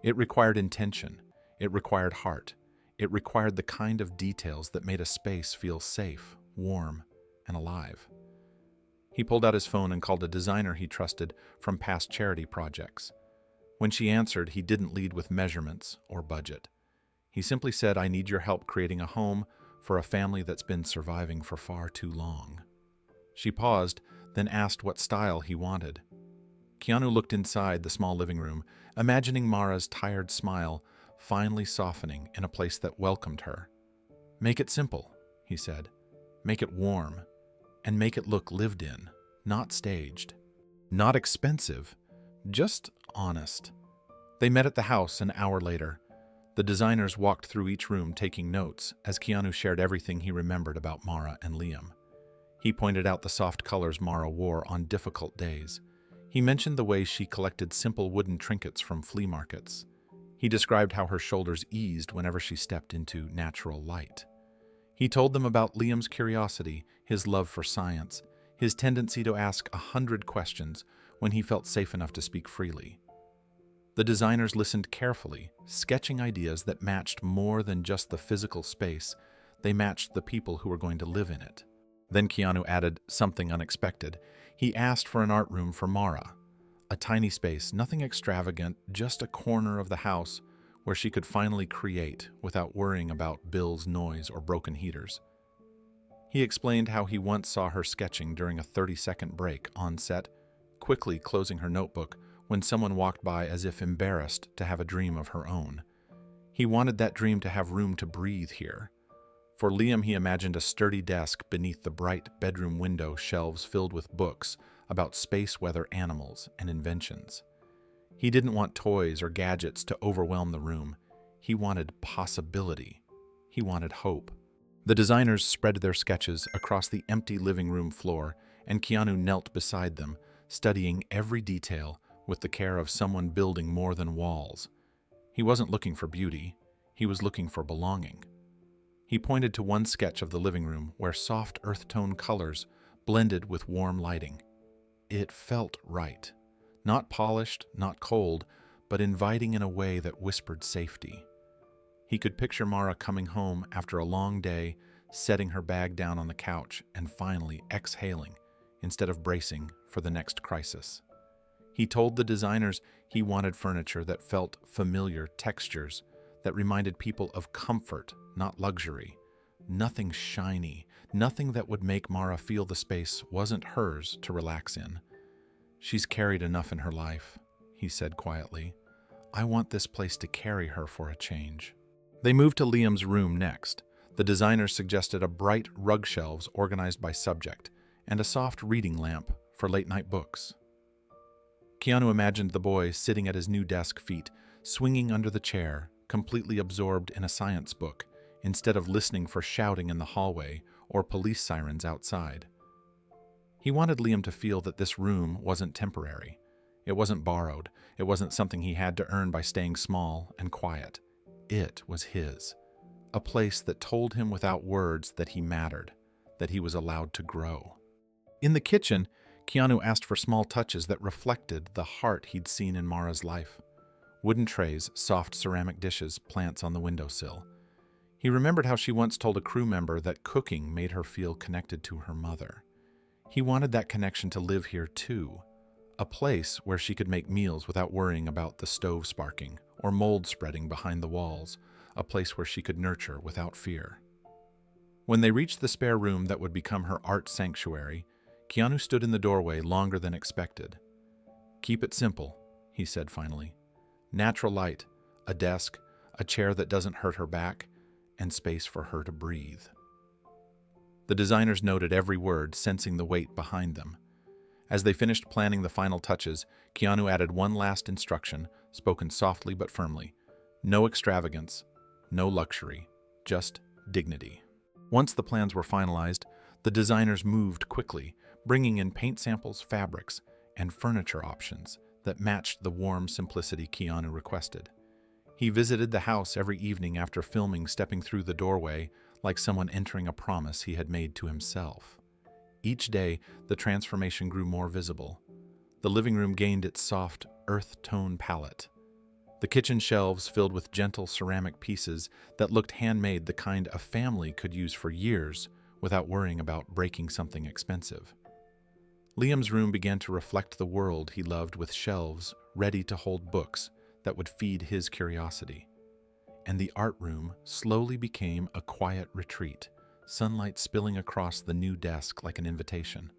It required intention. It required heart. It required the kind of details that made a space feel safe, warm, and alive. He pulled out his phone and called a designer he trusted from past charity projects. When she answered, he didn't lead with measurements or budget. He simply said, "I need your help creating a home for a family that's been surviving for far too long." She paused, then asked what style he wanted. Keanu looked inside the small living room, imagining Mara's tired smile finally softening in a place that welcomed her. "Make it simple," he said. "Make it warm. And make it look lived in, not staged. Not expensive, just honest." They met at the house an hour later. The designers walked through each room taking notes as Keanu shared everything he remembered about Mara and Liam. He pointed out the soft colors Mara wore on difficult days. He mentioned the way she collected simple wooden trinkets from flea markets. He described how her shoulders eased whenever she stepped into natural light. He told them about Liam's curiosity, his love for science, his tendency to ask 100 questions when he felt safe enough to speak freely. The designers listened carefully, sketching ideas that matched more than just the physical space. They matched the people who were going to live in it. Then Keanu added something unexpected. He asked for an art room for Mara. A tiny space, nothing extravagant, just a corner of the house where she could finally create without worrying about bills, noise, or broken heaters. He explained how he once saw her sketching during a 30-second break on set, quickly closing her notebook when someone walked by as if embarrassed to have a dream of her own. He wanted that dream to have room to breathe here. For Liam, he imagined a sturdy desk beneath the bright bedroom window shelves filled with books about space weather animals and inventions. He didn't want toys or gadgets to overwhelm the room. He wanted possibility. He wanted hope. The designers spread their sketches across the empty living room floor, and Keanu knelt beside them, studying every detail with the care of someone building more than walls. He wasn't looking for beauty. He was looking for belonging. He pointed to one sketch of the living room where soft earth-tone colors blended with warm lighting. It felt right. Not polished, not cold, but inviting in a way that whispered safety. He could picture Mara coming home after a long day, setting her bag down on the couch, and finally exhaling instead of bracing for the next crisis. He told the designers he wanted furniture that felt familiar, textures that reminded people of comfort, not luxury. Nothing shiny, nothing that would make Mara feel the space wasn't hers to relax in. "She's carried enough in her life," he said quietly. "I want this place to carry her for a change." They moved to Liam's room next. The designers suggested a bright rug shelves organized by subject and a soft reading lamp for late-night books. Keanu imagined the boy sitting at his new desk feet, swinging under the chair, completely absorbed in a science book, instead of listening for shouting in the hallway or police sirens outside. He wanted Liam to feel that this room wasn't temporary. It wasn't borrowed. It wasn't something he had to earn by staying small and quiet. It was his. A place that told him without words that he mattered, that he was allowed to grow. In the kitchen, Keanu asked for small touches that reflected the heart he'd seen in Mara's life. Wooden trays, soft ceramic dishes, plants on the windowsill. He remembered how she once told a crew member that cooking made her feel connected to her mother. He wanted that connection to live here too, a place where she could make meals without worrying about the stove sparking or mold spreading behind the walls, a place where she could nurture without fear. When they reached the spare room that would become her art sanctuary, Keanu stood in the doorway longer than expected. "Keep it simple," he said finally. "Natural light, a desk, a chair that doesn't hurt her back, and space for her to breathe." The designers noted every word, sensing the weight behind them. As they finished planning the final touches, Keanu added one last instruction, spoken softly but firmly. No extravagance, no luxury, just dignity. Once the plans were finalized, the designers moved quickly, bringing in paint samples, fabrics, and furniture options that matched the warm simplicity Keanu requested. He visited the house every evening after filming, stepping through the doorway like someone entering a promise he had made to himself. Each day, the transformation grew more visible. The living room gained its soft, earth-tone palette. The kitchen shelves filled with gentle ceramic pieces that looked handmade, the kind a family could use for years without worrying about breaking something expensive. Liam's room began to reflect the world he loved, with shelves ready to hold books that would feed his curiosity. And the art room slowly became a quiet retreat, sunlight spilling across the new desk like an invitation.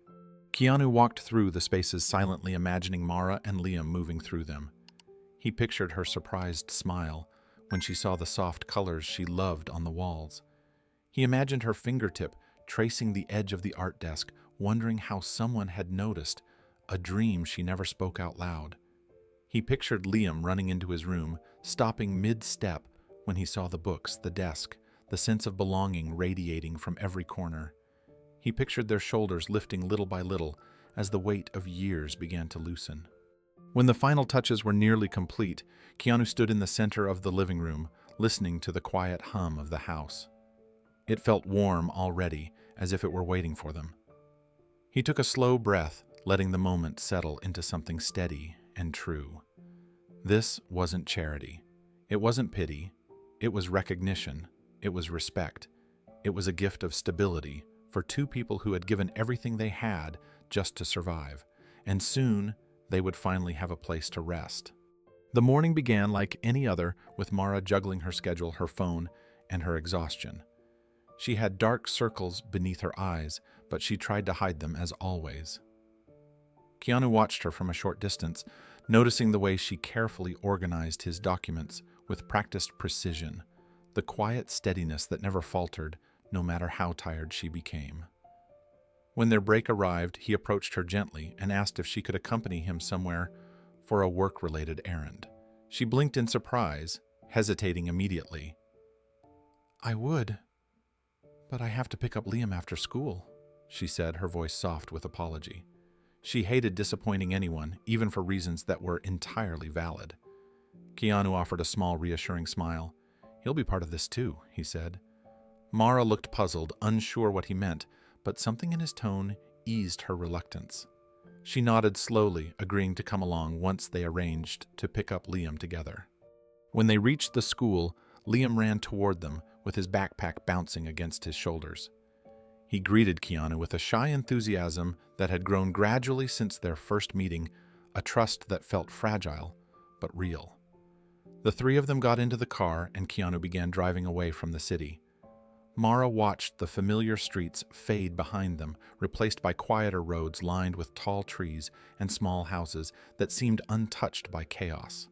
Keanu walked through the spaces silently, imagining Mara and Liam moving through them. He pictured her surprised smile when she saw the soft colors she loved on the walls. He imagined her fingertip tracing the edge of the art desk, wondering how someone had noticed, a dream she never spoke out loud. He pictured Liam running into his room, stopping mid-step when he saw the books, the desk, the sense of belonging radiating from every corner. He pictured their shoulders lifting little by little as the weight of years began to loosen. When the final touches were nearly complete, Keanu stood in the center of the living room, listening to the quiet hum of the house. It felt warm already, as if it were waiting for them. He took a slow breath, letting the moment settle into something steady and true. This wasn't charity. It wasn't pity. It was recognition. It was respect. It was a gift of stability for two people who had given everything they had just to survive. And soon, they would finally have a place to rest. The morning began like any other, with Mara juggling her schedule, her phone, and her exhaustion. She had dark circles beneath her eyes, but she tried to hide them as always. Keanu watched her from a short distance, noticing the way she carefully organized his documents with practiced precision, the quiet steadiness that never faltered, no matter how tired she became. When their break arrived, he approached her gently and asked if she could accompany him somewhere for a work-related errand. She blinked in surprise, hesitating immediately. "I would, but I have to pick up Liam after school," she said, her voice soft with apology. She hated disappointing anyone, even for reasons that were entirely valid. Keanu offered a small, reassuring smile. "He'll be part of this too," he said. Mara looked puzzled, unsure what he meant, but something in his tone eased her reluctance. She nodded slowly, agreeing to come along once they arranged to pick up Liam together. When they reached the school, Liam ran toward them, with his backpack bouncing against his shoulders. He greeted Keanu with a shy enthusiasm that had grown gradually since their first meeting, a trust that felt fragile, but real. The three of them got into the car, and Keanu began driving away from the city. Mara watched the familiar streets fade behind them, replaced by quieter roads lined with tall trees and small houses that seemed untouched by chaos.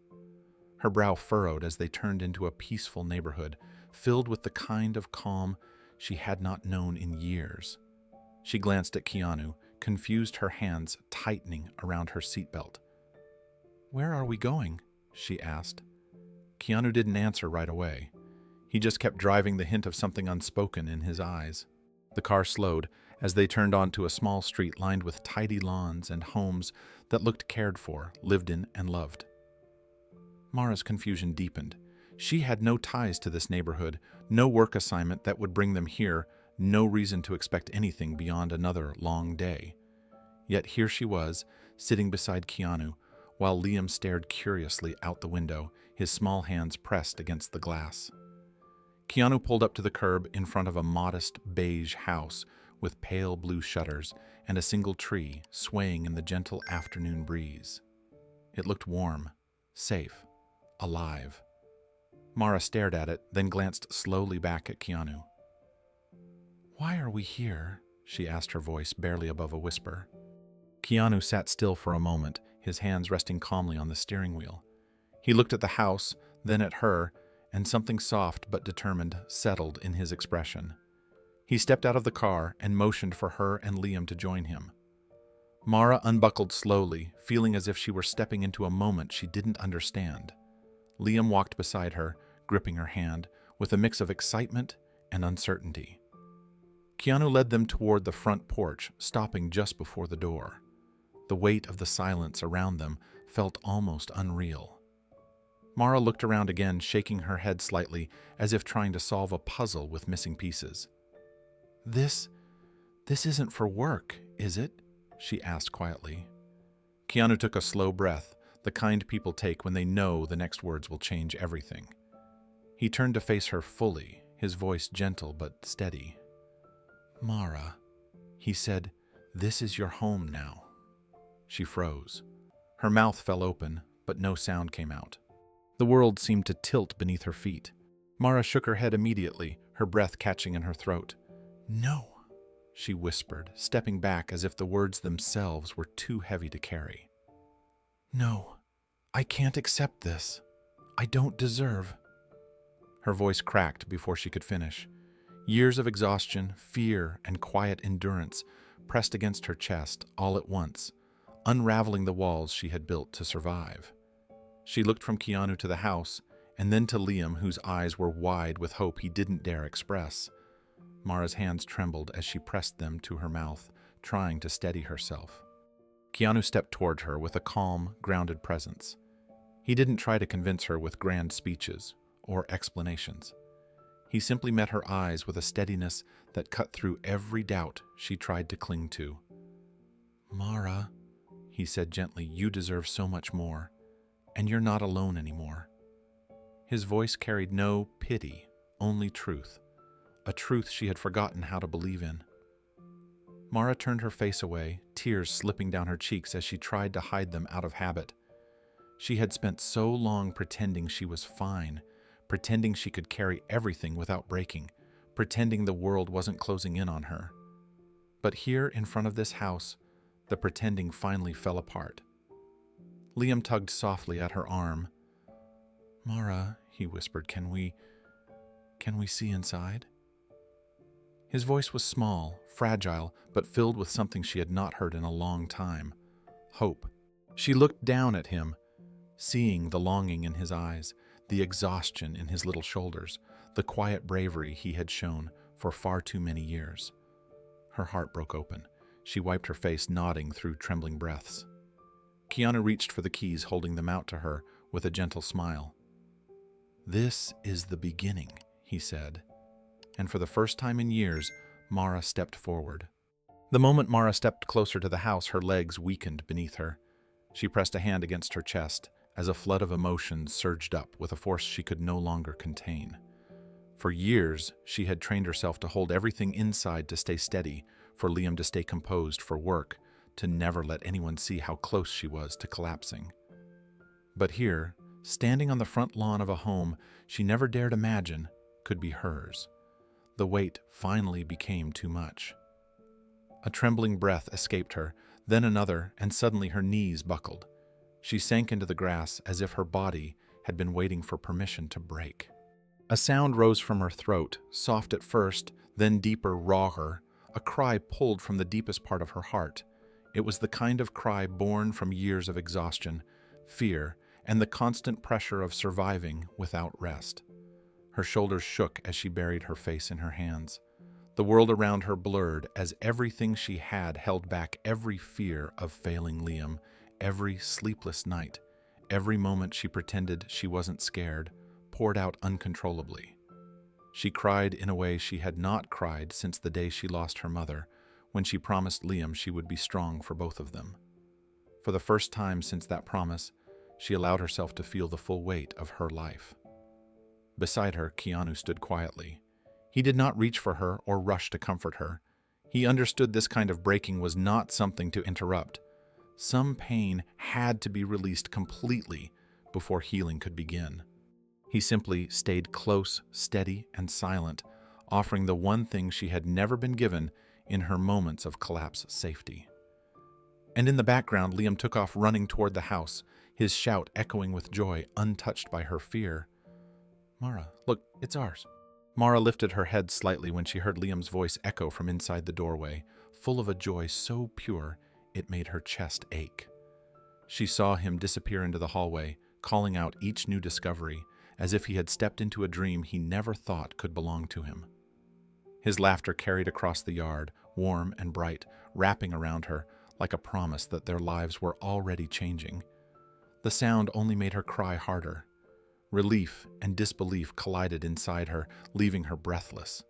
Her brow furrowed as they turned into a peaceful neighborhood, filled with the kind of calm she had not known in years. She glanced at Keanu, confused, her hands tightening around her seatbelt. "Where are we going?" she asked. Keanu didn't answer right away. He just kept driving, the hint of something unspoken in his eyes. The car slowed as they turned onto a small street lined with tidy lawns and homes that looked cared for, lived in, and loved. Mara's confusion deepened. She had no ties to this neighborhood, no work assignment that would bring them here, no reason to expect anything beyond another long day. Yet here she was, sitting beside Keanu, while Liam stared curiously out the window, his small hands pressed against the glass. Keanu pulled up to the curb in front of a modest beige house with pale blue shutters and a single tree swaying in the gentle afternoon breeze. It looked warm, safe, alive. Mara stared at it, then glanced slowly back at Keanu. "Why are we here?" she asked, her voice barely above a whisper. Keanu sat still for a moment, his hands resting calmly on the steering wheel. He looked at the house, then at her, and something soft but determined settled in his expression. He stepped out of the car and motioned for her and Liam to join him. Mara unbuckled slowly, feeling as if she were stepping into a moment she didn't understand. Liam walked beside her, gripping her hand, with a mix of excitement and uncertainty. Keanu led them toward the front porch, stopping just before the door. The weight of the silence around them felt almost unreal. Mara looked around again, shaking her head slightly, as if trying to solve a puzzle with missing pieces. This isn't for work, is it?" she asked quietly. Keanu took a slow breath, the kind people take when they know the next words will change everything. He turned to face her fully, his voice gentle but steady. "Mara," he said, "this is your home now." She froze. Her mouth fell open, but no sound came out. The world seemed to tilt beneath her feet. Mara shook her head immediately, her breath catching in her throat. "No," she whispered, stepping back as if the words themselves were too heavy to carry. "No, I can't accept this. I don't deserve." Her voice cracked before she could finish. Years of exhaustion, fear, and quiet endurance pressed against her chest all at once, unraveling the walls she had built to survive. She looked from Keanu to the house, and then to Liam, whose eyes were wide with hope he didn't dare express. Mara's hands trembled as she pressed them to her mouth, trying to steady herself. Keanu stepped toward her with a calm, grounded presence. He didn't try to convince her with grand speeches or explanations. He simply met her eyes with a steadiness that cut through every doubt she tried to cling to. "Mara," he said gently, "you deserve so much more. And you're not alone anymore." His voice carried no pity, only truth, a truth she had forgotten how to believe in. Mara turned her face away, tears slipping down her cheeks as she tried to hide them out of habit. She had spent so long pretending she was fine, pretending she could carry everything without breaking, pretending the world wasn't closing in on her. But here in front of this house, the pretending finally fell apart. Liam tugged softly at her arm. "Mara," he whispered, can we see inside?" His voice was small, fragile, but filled with something she had not heard in a long time: hope. She looked down at him, seeing the longing in his eyes, the exhaustion in his little shoulders, the quiet bravery he had shown for far too many years. Her heart broke open. She wiped her face, nodding through trembling breaths. Keanu reached for the keys, holding them out to her with a gentle smile. "This is the beginning," he said. And for the first time in years, Mara stepped forward. The moment Mara stepped closer to the house, her legs weakened beneath her. She pressed a hand against her chest as a flood of emotions surged up with a force she could no longer contain. For years, she had trained herself to hold everything inside, to stay steady, for Liam to stay composed, for work to never let anyone see how close she was to collapsing. But here, standing on the front lawn of a home she never dared imagine could be hers, the weight finally became too much. A trembling breath escaped her, then another, and suddenly her knees buckled. She sank into the grass as if her body had been waiting for permission to break. A sound rose from her throat, soft at first, then deeper, rawer, a cry pulled from the deepest part of her heart. It was the kind of cry born from years of exhaustion, fear, and the constant pressure of surviving without rest. Her shoulders shook as she buried her face in her hands. The world around her blurred as everything she had held back, every fear of failing Liam, every sleepless night, every moment she pretended she wasn't scared, poured out uncontrollably. She cried in a way she had not cried since the day she lost her mother, when she promised Liam she would be strong for both of them. For the first time since that promise, she allowed herself to feel the full weight of her life. Beside her, Keanu stood quietly. He did not reach for her or rush to comfort her. He understood this kind of breaking was not something to interrupt. Some pain had to be released completely before healing could begin. He simply stayed close, steady, and silent, offering the one thing she had never been given in her moments of collapse: safety. And in the background, Liam took off running toward the house, his shout echoing with joy, untouched by her fear. "Mara, look, it's ours." Mara lifted her head slightly when she heard Liam's voice echo from inside the doorway, full of a joy so pure it made her chest ache. She saw him disappear into the hallway, calling out each new discovery, as if he had stepped into a dream he never thought could belong to him. His laughter carried across the yard, warm and bright, wrapping around her like a promise that their lives were already changing. The sound only made her cry harder. Relief and disbelief collided inside her, leaving her breathless.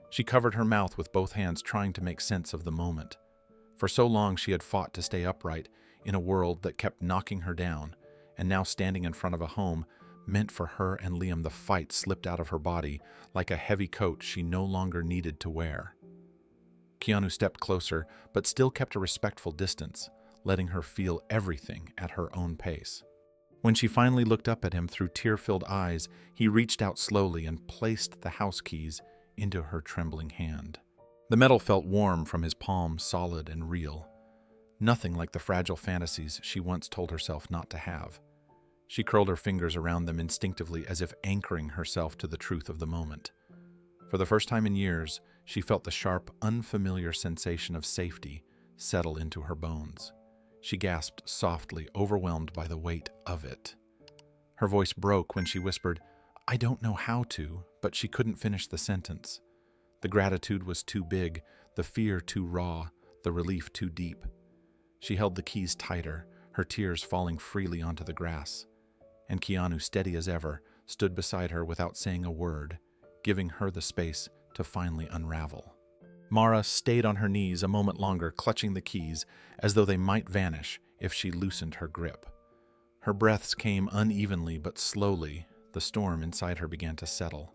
She covered her mouth with both hands, trying to make sense of the moment. For so long she had fought to stay upright in a world that kept knocking her down, and now standing in front of a home meant for her and Liam, the fight slipped out of her body like a heavy coat she no longer needed to wear. Keanu stepped closer, but still kept a respectful distance, letting her feel everything at her own pace. When she finally looked up at him through tear-filled eyes, he reached out slowly and placed the house keys into her trembling hand. The metal felt warm from his palm, solid and real. Nothing like the fragile fantasies she once told herself not to have. She curled her fingers around them instinctively, as if anchoring herself to the truth of the moment. For the first time in years, she felt the sharp, unfamiliar sensation of safety settle into her bones. She gasped softly, overwhelmed by the weight of it. Her voice broke when she whispered, "I don't know how to," but she couldn't finish the sentence. The gratitude was too big, the fear too raw, the relief too deep. She held the keys tighter, her tears falling freely onto the grass. And Keanu, steady as ever, stood beside her without saying a word, giving her the space to finally unravel. Mara stayed on her knees a moment longer, clutching the keys as though they might vanish if she loosened her grip. Her breaths came unevenly but slowly. The storm inside her began to settle.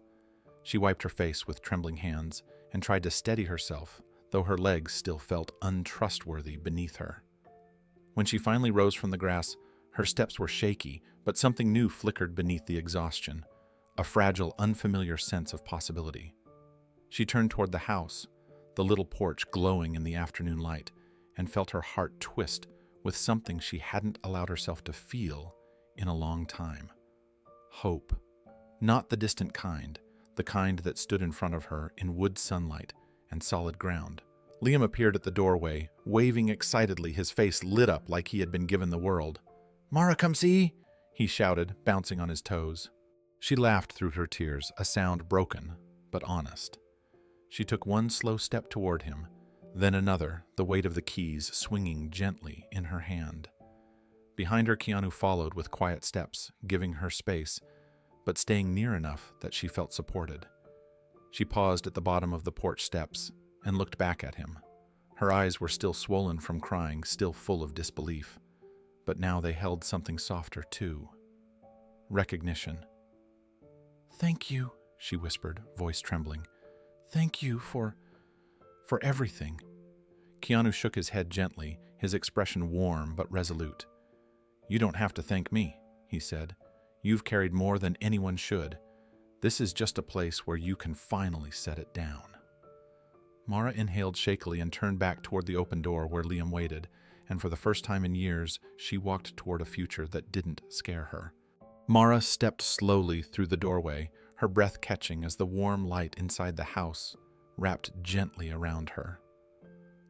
She wiped her face with trembling hands and tried to steady herself, though her legs still felt untrustworthy beneath her. When she finally rose from the grass, her steps were shaky, but something new flickered beneath the exhaustion, a fragile, unfamiliar sense of possibility. She turned toward the house, the little porch glowing in the afternoon light, and felt her heart twist with something she hadn't allowed herself to feel in a long time. Hope. Not the distant kind, the kind that stood in front of her in wood sunlight and solid ground. Liam appeared at the doorway, waving excitedly, his face lit up like he had been given the world. "Mara, come see!" he shouted, bouncing on his toes. She laughed through her tears, a sound broken, but honest. She took one slow step toward him, then another, the weight of the keys swinging gently in her hand. Behind her, Keanu followed with quiet steps, giving her space, but staying near enough that she felt supported. She paused at the bottom of the porch steps and looked back at him. Her eyes were still swollen from crying, still full of disbelief, but now they held something softer too. Recognition. "Thank you," she whispered, voice trembling. "Thank you for everything." Keanu shook his head gently, his expression warm but resolute. "You don't have to thank me," he said. "You've carried more than anyone should. This is just a place where you can finally set it down." Mara inhaled shakily and turned back toward the open door where Liam waited, and for the first time in years, she walked toward a future that didn't scare her. Mara stepped slowly through the doorway, her breath catching as the warm light inside the house wrapped gently around her.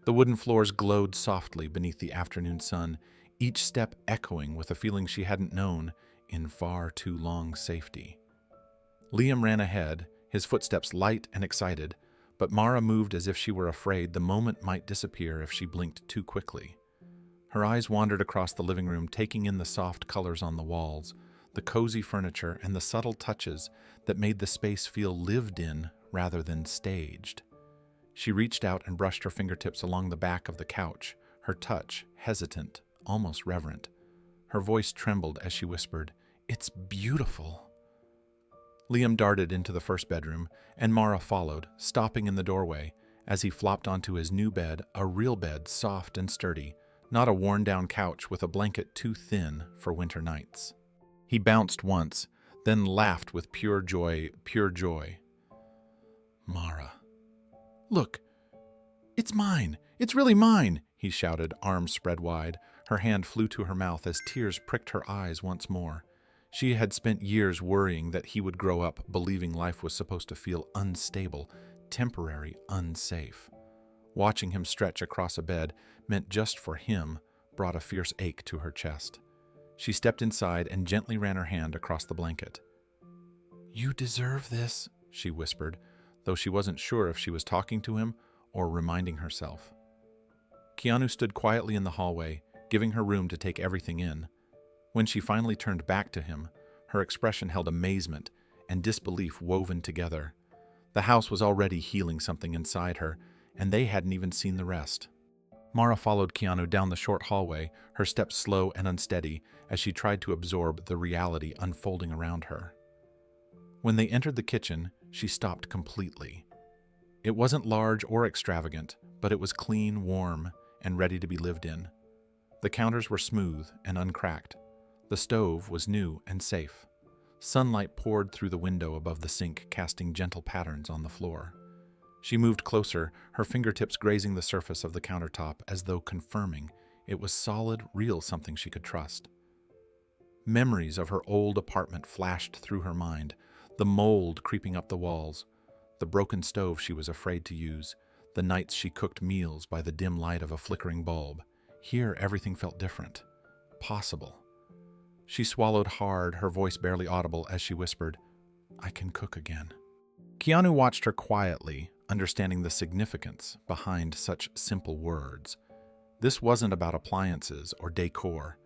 The wooden floors glowed softly beneath the afternoon sun, each step echoing with a feeling she hadn't known in far too long safety. Liam ran ahead, his footsteps light and excited, but Mara moved as if she were afraid the moment might disappear if she blinked too quickly. Her eyes wandered across the living room, taking in the soft colors on the walls, the cozy furniture, and the subtle touches that made the space feel lived in rather than staged. She reached out and brushed her fingertips along the back of the couch, her touch hesitant, almost reverent. Her voice trembled as she whispered, "It's beautiful." Liam darted into the first bedroom, and Mara followed, stopping in the doorway as he flopped onto his new bed, a real bed, soft and sturdy, not a worn-down couch with a blanket too thin for winter nights. He bounced once, then laughed with pure joy, pure joy. "Mara, look, it's mine. It's really mine," he shouted, arms spread wide. Her hand flew to her mouth as tears pricked her eyes once more. She had spent years worrying that he would grow up believing life was supposed to feel unstable, temporary, unsafe. Watching him stretch across a bed meant just for him brought a fierce ache to her chest. She stepped inside and gently ran her hand across the blanket. "You deserve this," she whispered, though she wasn't sure if she was talking to him or reminding herself. Keanu stood quietly in the hallway, giving her room to take everything in. When she finally turned back to him, her expression held amazement and disbelief woven together. The house was already healing something inside her, and they hadn't even seen the rest. Mara followed Keanu down the short hallway, her steps slow and unsteady as she tried to absorb the reality unfolding around her. When they entered the kitchen, she stopped completely. It wasn't large or extravagant, but it was clean, warm, and ready to be lived in. The counters were smooth and uncracked. The stove was new and safe. Sunlight poured through the window above the sink, casting gentle patterns on the floor. She moved closer, her fingertips grazing the surface of the countertop as though confirming it was solid, real, something she could trust. Memories of her old apartment flashed through her mind, the mold creeping up the walls, the broken stove she was afraid to use, the nights she cooked meals by the dim light of a flickering bulb. Here, everything felt different. Possible. She swallowed hard, her voice barely audible as she whispered, "I can cook again." Keanu watched her quietly, understanding the significance behind such simple words. This wasn't about appliances or decor.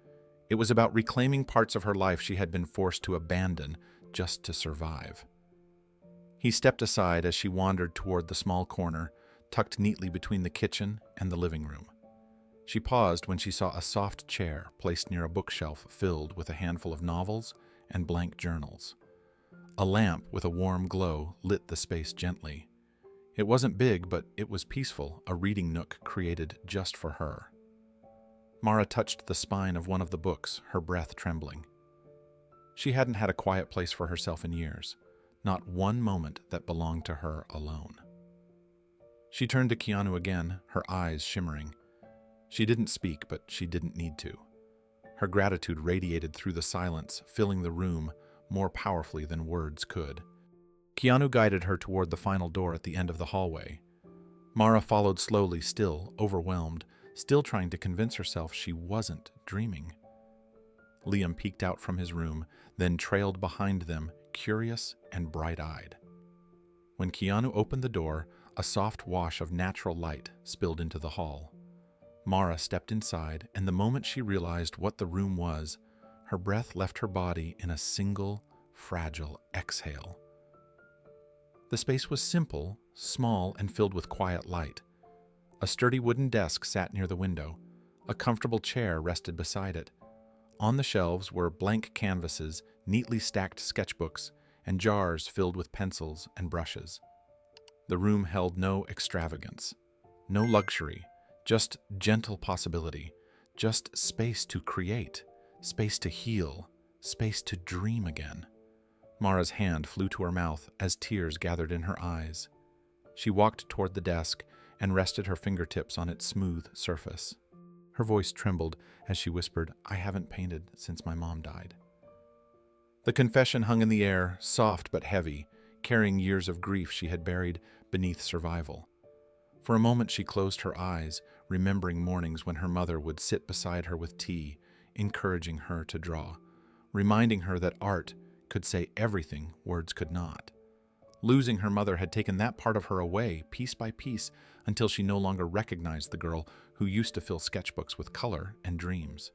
It was about reclaiming parts of her life she had been forced to abandon just to survive. He stepped aside as she wandered toward the small corner, tucked neatly between the kitchen and the living room. She paused when she saw a soft chair placed near a bookshelf filled with a handful of novels and blank journals. A lamp with a warm glow lit the space gently. It wasn't big, but it was peaceful, a reading nook created just for her. Mara touched the spine of one of the books, her breath trembling. She hadn't had a quiet place for herself in years, not one moment that belonged to her alone. She turned to Keanu again, her eyes shimmering. She didn't speak, but she didn't need to. Her gratitude radiated through the silence, filling the room more powerfully than words could. Keanu guided her toward the final door at the end of the hallway. Mara followed slowly, still overwhelmed, still trying to convince herself she wasn't dreaming. Liam peeked out from his room, then trailed behind them, curious and bright-eyed. When Keanu opened the door, a soft wash of natural light spilled into the hall. Mara stepped inside, and the moment she realized what the room was, her breath left her body in a single, fragile exhale. The space was simple, small, and filled with quiet light. A sturdy wooden desk sat near the window. A comfortable chair rested beside it. On the shelves were blank canvases, neatly stacked sketchbooks, and jars filled with pencils and brushes. The room held no extravagance, no luxury, just gentle possibility, just space to create, space to heal, space to dream again. Mara's hand flew to her mouth as tears gathered in her eyes. She walked toward the desk and rested her fingertips on its smooth surface. Her voice trembled as she whispered, "I haven't painted since my mom died." The confession hung in the air, soft but heavy, carrying years of grief she had buried beneath survival. For a moment she closed her eyes, remembering mornings when her mother would sit beside her with tea, encouraging her to draw, reminding her that art could say everything words could not. Losing her mother had taken that part of her away, piece by piece, until she no longer recognized the girl who used to fill sketchbooks with color and dreams.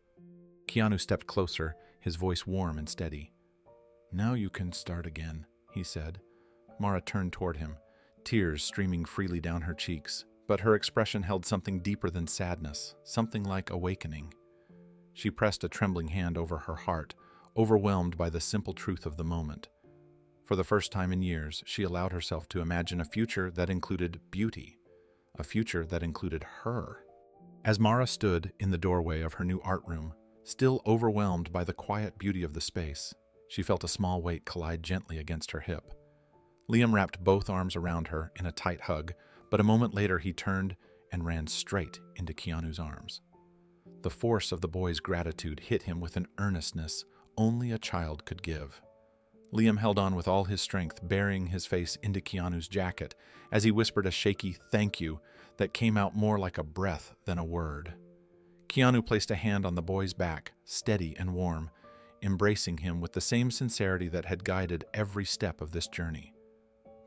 Keanu stepped closer, his voice warm and steady. "Now you can start again," he said. Mara turned toward him, tears streaming freely down her cheeks, but her expression held something deeper than sadness, something like awakening. She pressed a trembling hand over her heart, overwhelmed by the simple truth of the moment. For the first time in years, she allowed herself to imagine a future that included beauty, a future that included her. As Mara stood in the doorway of her new art room, still overwhelmed by the quiet beauty of the space, she felt a small weight collide gently against her hip. Liam wrapped both arms around her in a tight hug, but a moment later he turned and ran straight into Keanu's arms. The force of the boy's gratitude hit him with an earnestness only a child could give. Liam held on with all his strength, burying his face into Keanu's jacket as he whispered a shaky "thank you" that came out more like a breath than a word. Keanu placed a hand on the boy's back, steady and warm, embracing him with the same sincerity that had guided every step of this journey.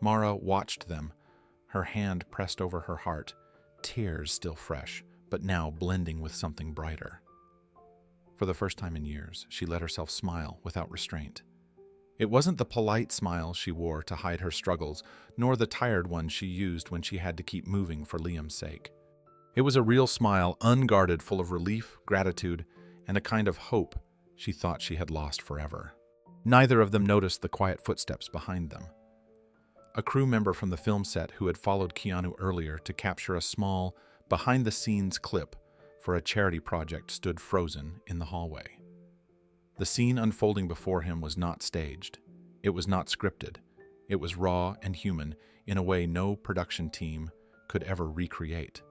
Mara watched them, her hand pressed over her heart, tears still fresh, but now blending with something brighter. For the first time in years, she let herself smile without restraint. It wasn't the polite smile she wore to hide her struggles, nor the tired one she used when she had to keep moving for Liam's sake. It was a real smile, unguarded, full of relief, gratitude, and a kind of hope she thought she had lost forever. Neither of them noticed the quiet footsteps behind them. A crew member from the film set who had followed Keanu earlier to capture a small, behind-the-scenes clip for a charity project stood frozen in the hallway. The scene unfolding before him was not staged. It was not scripted. It was raw and human in a way no production team could ever recreate.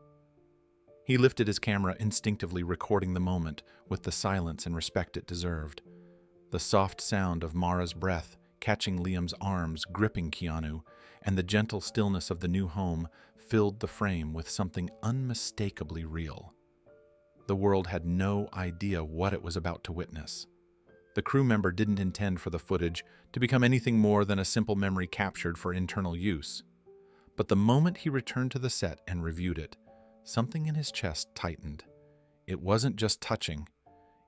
He lifted his camera, instinctively recording the moment with the silence and respect it deserved. The soft sound of Mara's breath catching Liam's arms, gripping Keanu, and the gentle stillness of the new home filled the frame with something unmistakably real. The world had no idea what it was about to witness. The crew member didn't intend for the footage to become anything more than a simple memory captured for internal use. But the moment he returned to the set and reviewed it, something in his chest tightened. It wasn't just touching,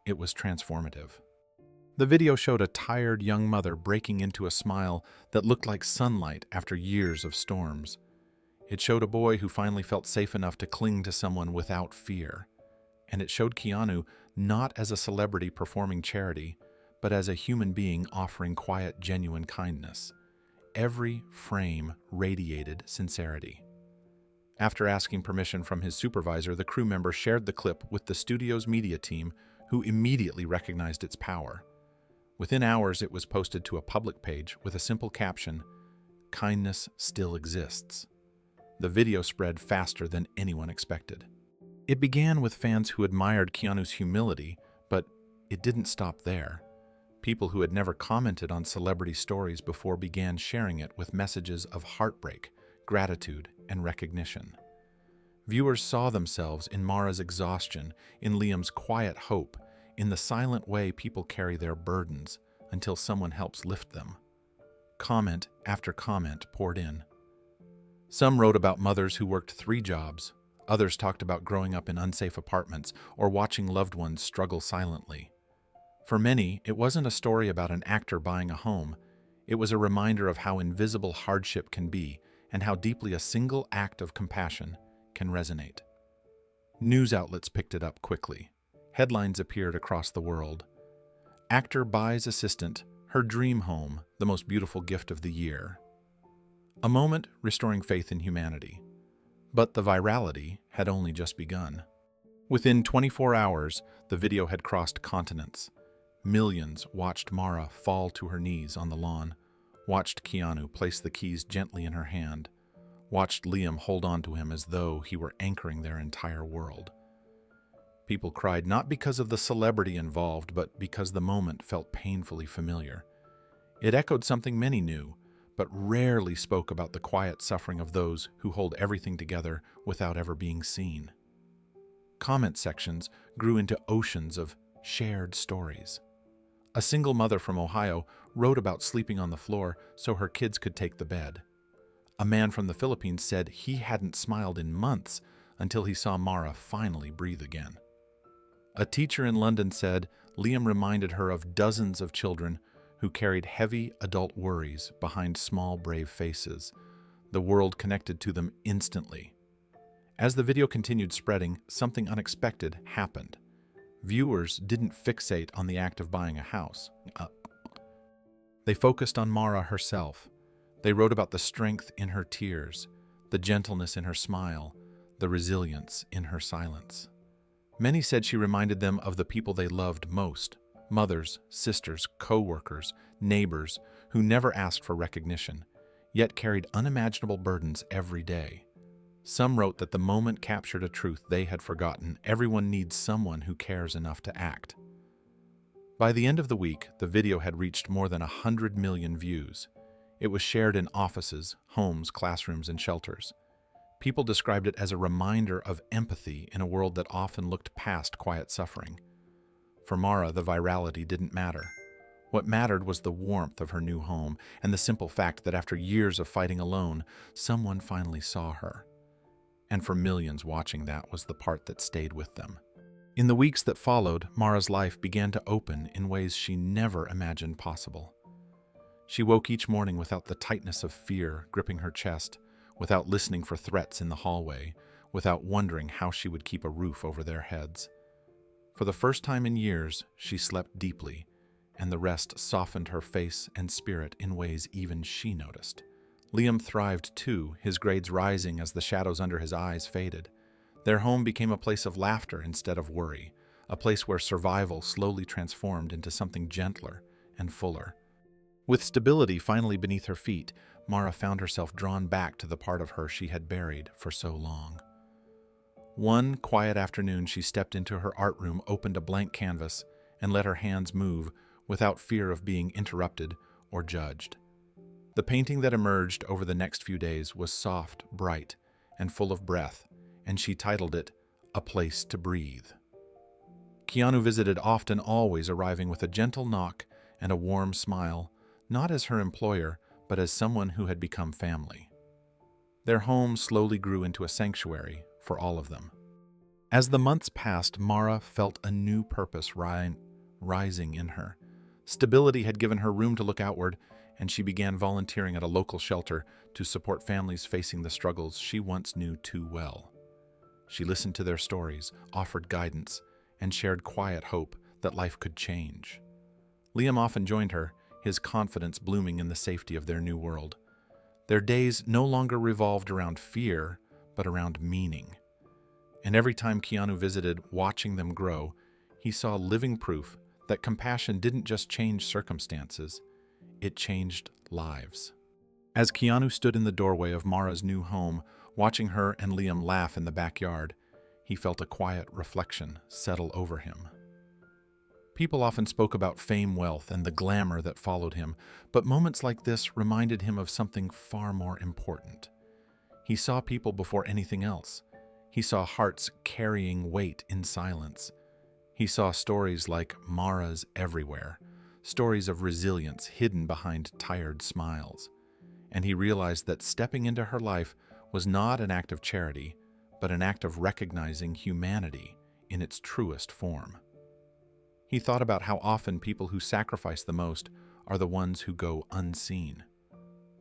it was transformative. The video showed a tired young mother breaking into a smile that looked like sunlight after years of storms. It showed a boy who finally felt safe enough to cling to someone without fear. And it showed Keanu not as a celebrity performing charity, but as a human being offering quiet, genuine kindness. Every frame radiated sincerity. After asking permission from his supervisor, the crew member shared the clip with the studio's media team, who immediately recognized its power. Within hours, it was posted to a public page with a simple caption, "Kindness still exists." The video spread faster than anyone expected. It began with fans who admired Keanu's humility, but it didn't stop there. People who had never commented on celebrity stories before began sharing it with messages of heartbreak, gratitude, and recognition. Viewers saw themselves in Mara's exhaustion, in Liam's quiet hope, in the silent way people carry their burdens until someone helps lift them. Comment after comment poured in. Some wrote about mothers who worked 3 jobs. Others talked about growing up in unsafe apartments or watching loved ones struggle silently. For many, it wasn't a story about an actor buying a home. It was a reminder of how invisible hardship can be and how deeply a single act of compassion can resonate. News outlets picked it up quickly. Headlines appeared across the world. Actor buys assistant, her dream home, the most beautiful gift of the year. A moment restoring faith in humanity. But the virality had only just begun. Within 24 hours, the video had crossed continents. Millions watched Mara fall to her knees on the lawn, watched Keanu place the keys gently in her hand, watched Liam hold on to him as though he were anchoring their entire world. People cried not because of the celebrity involved, but because the moment felt painfully familiar. It echoed something many knew, but rarely spoke about the quiet suffering of those who hold everything together without ever being seen. Comment sections grew into oceans of shared stories. A single mother from Ohio wrote about sleeping on the floor so her kids could take the bed. A man from the Philippines said he hadn't smiled in months until he saw Mara finally breathe again. A teacher in London said Liam reminded her of dozens of children who carried heavy adult worries behind small, brave faces. The world connected to them instantly. As the video continued spreading, something unexpected happened. Viewers didn't fixate on the act of buying a house. They focused on Mara herself. They wrote about the strength in her tears, the gentleness in her smile, the resilience in her silence. Many said she reminded them of the people they loved most, mothers, sisters, co-workers, neighbors who never asked for recognition, yet carried unimaginable burdens every day. Some wrote that the moment captured a truth they had forgotten. Everyone needs someone who cares enough to act. By the end of the week, the video had reached more than 100 million views. It was shared in offices, homes, classrooms, and shelters. People described it as a reminder of empathy in a world that often looked past quiet suffering. For Mara, the virality didn't matter. What mattered was the warmth of her new home and the simple fact that after years of fighting alone, someone finally saw her. And for millions watching, that was the part that stayed with them. In the weeks that followed, Mara's life began to open in ways she never imagined possible. She woke each morning without the tightness of fear gripping her chest, without listening for threats in the hallway, without wondering how she would keep a roof over their heads. For the first time in years, she slept deeply, and the rest softened her face and spirit in ways even she noticed. Liam thrived too, his grades rising as the shadows under his eyes faded. Their home became a place of laughter instead of worry, a place where survival slowly transformed into something gentler and fuller. With stability finally beneath her feet, Mara found herself drawn back to the part of her she had buried for so long. One quiet afternoon, she stepped into her art room, opened a blank canvas, and let her hands move without fear of being interrupted or judged. The painting that emerged over the next few days was soft, bright, and full of breath, and she titled it, "A Place to Breathe." Keanu visited often, always arriving with a gentle knock and a warm smile, not as her employer, but as someone who had become family. Their home slowly grew into a sanctuary for all of them. As the months passed, Mara felt a new purpose rising in her. Stability had given her room to look outward, and she began volunteering at a local shelter to support families facing the struggles she once knew too well. She listened to their stories, offered guidance, and shared quiet hope that life could change. Liam often joined her, his confidence blooming in the safety of their new world. Their days no longer revolved around fear, but around meaning. And every time Keanu visited, watching them grow, he saw living proof that compassion didn't just change circumstances, it changed lives. As Keanu stood in the doorway of Mara's new home, watching her and Liam laugh in the backyard, he felt a quiet reflection settle over him. People often spoke about fame, wealth, and the glamour that followed him, but moments like this reminded him of something far more important. He saw people before anything else. He saw hearts carrying weight in silence. He saw stories like Mara's everywhere, stories of resilience hidden behind tired smiles. And he realized that stepping into her life was not an act of charity, but an act of recognizing humanity in its truest form. He thought about how often people who sacrifice the most are the ones who go unseen.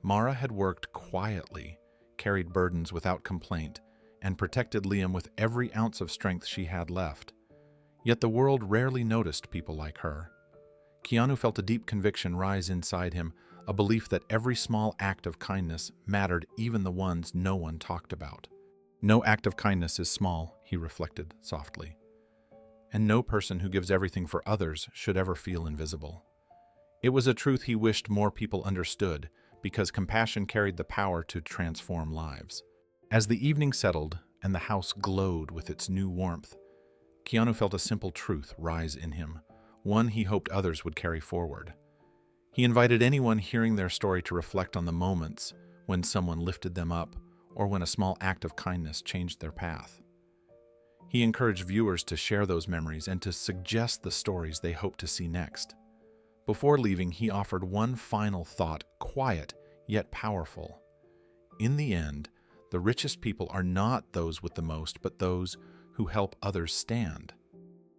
Mara had worked quietly, carried burdens without complaint, and protected Liam with every ounce of strength she had left. Yet the world rarely noticed people like her. Keanu felt a deep conviction rise inside him, a belief that every small act of kindness mattered, even the ones no one talked about. No act of kindness is small, he reflected softly. And no person who gives everything for others should ever feel invisible. It was a truth he wished more people understood, because compassion carried the power to transform lives. As the evening settled and the house glowed with its new warmth, Keanu felt a simple truth rise in him, one he hoped others would carry forward. He invited anyone hearing their story to reflect on the moments when someone lifted them up or when a small act of kindness changed their path. He encouraged viewers to share those memories and to suggest the stories they hoped to see next. Before leaving, he offered one final thought, quiet yet powerful. In the end, the richest people are not those with the most, but those who help others stand.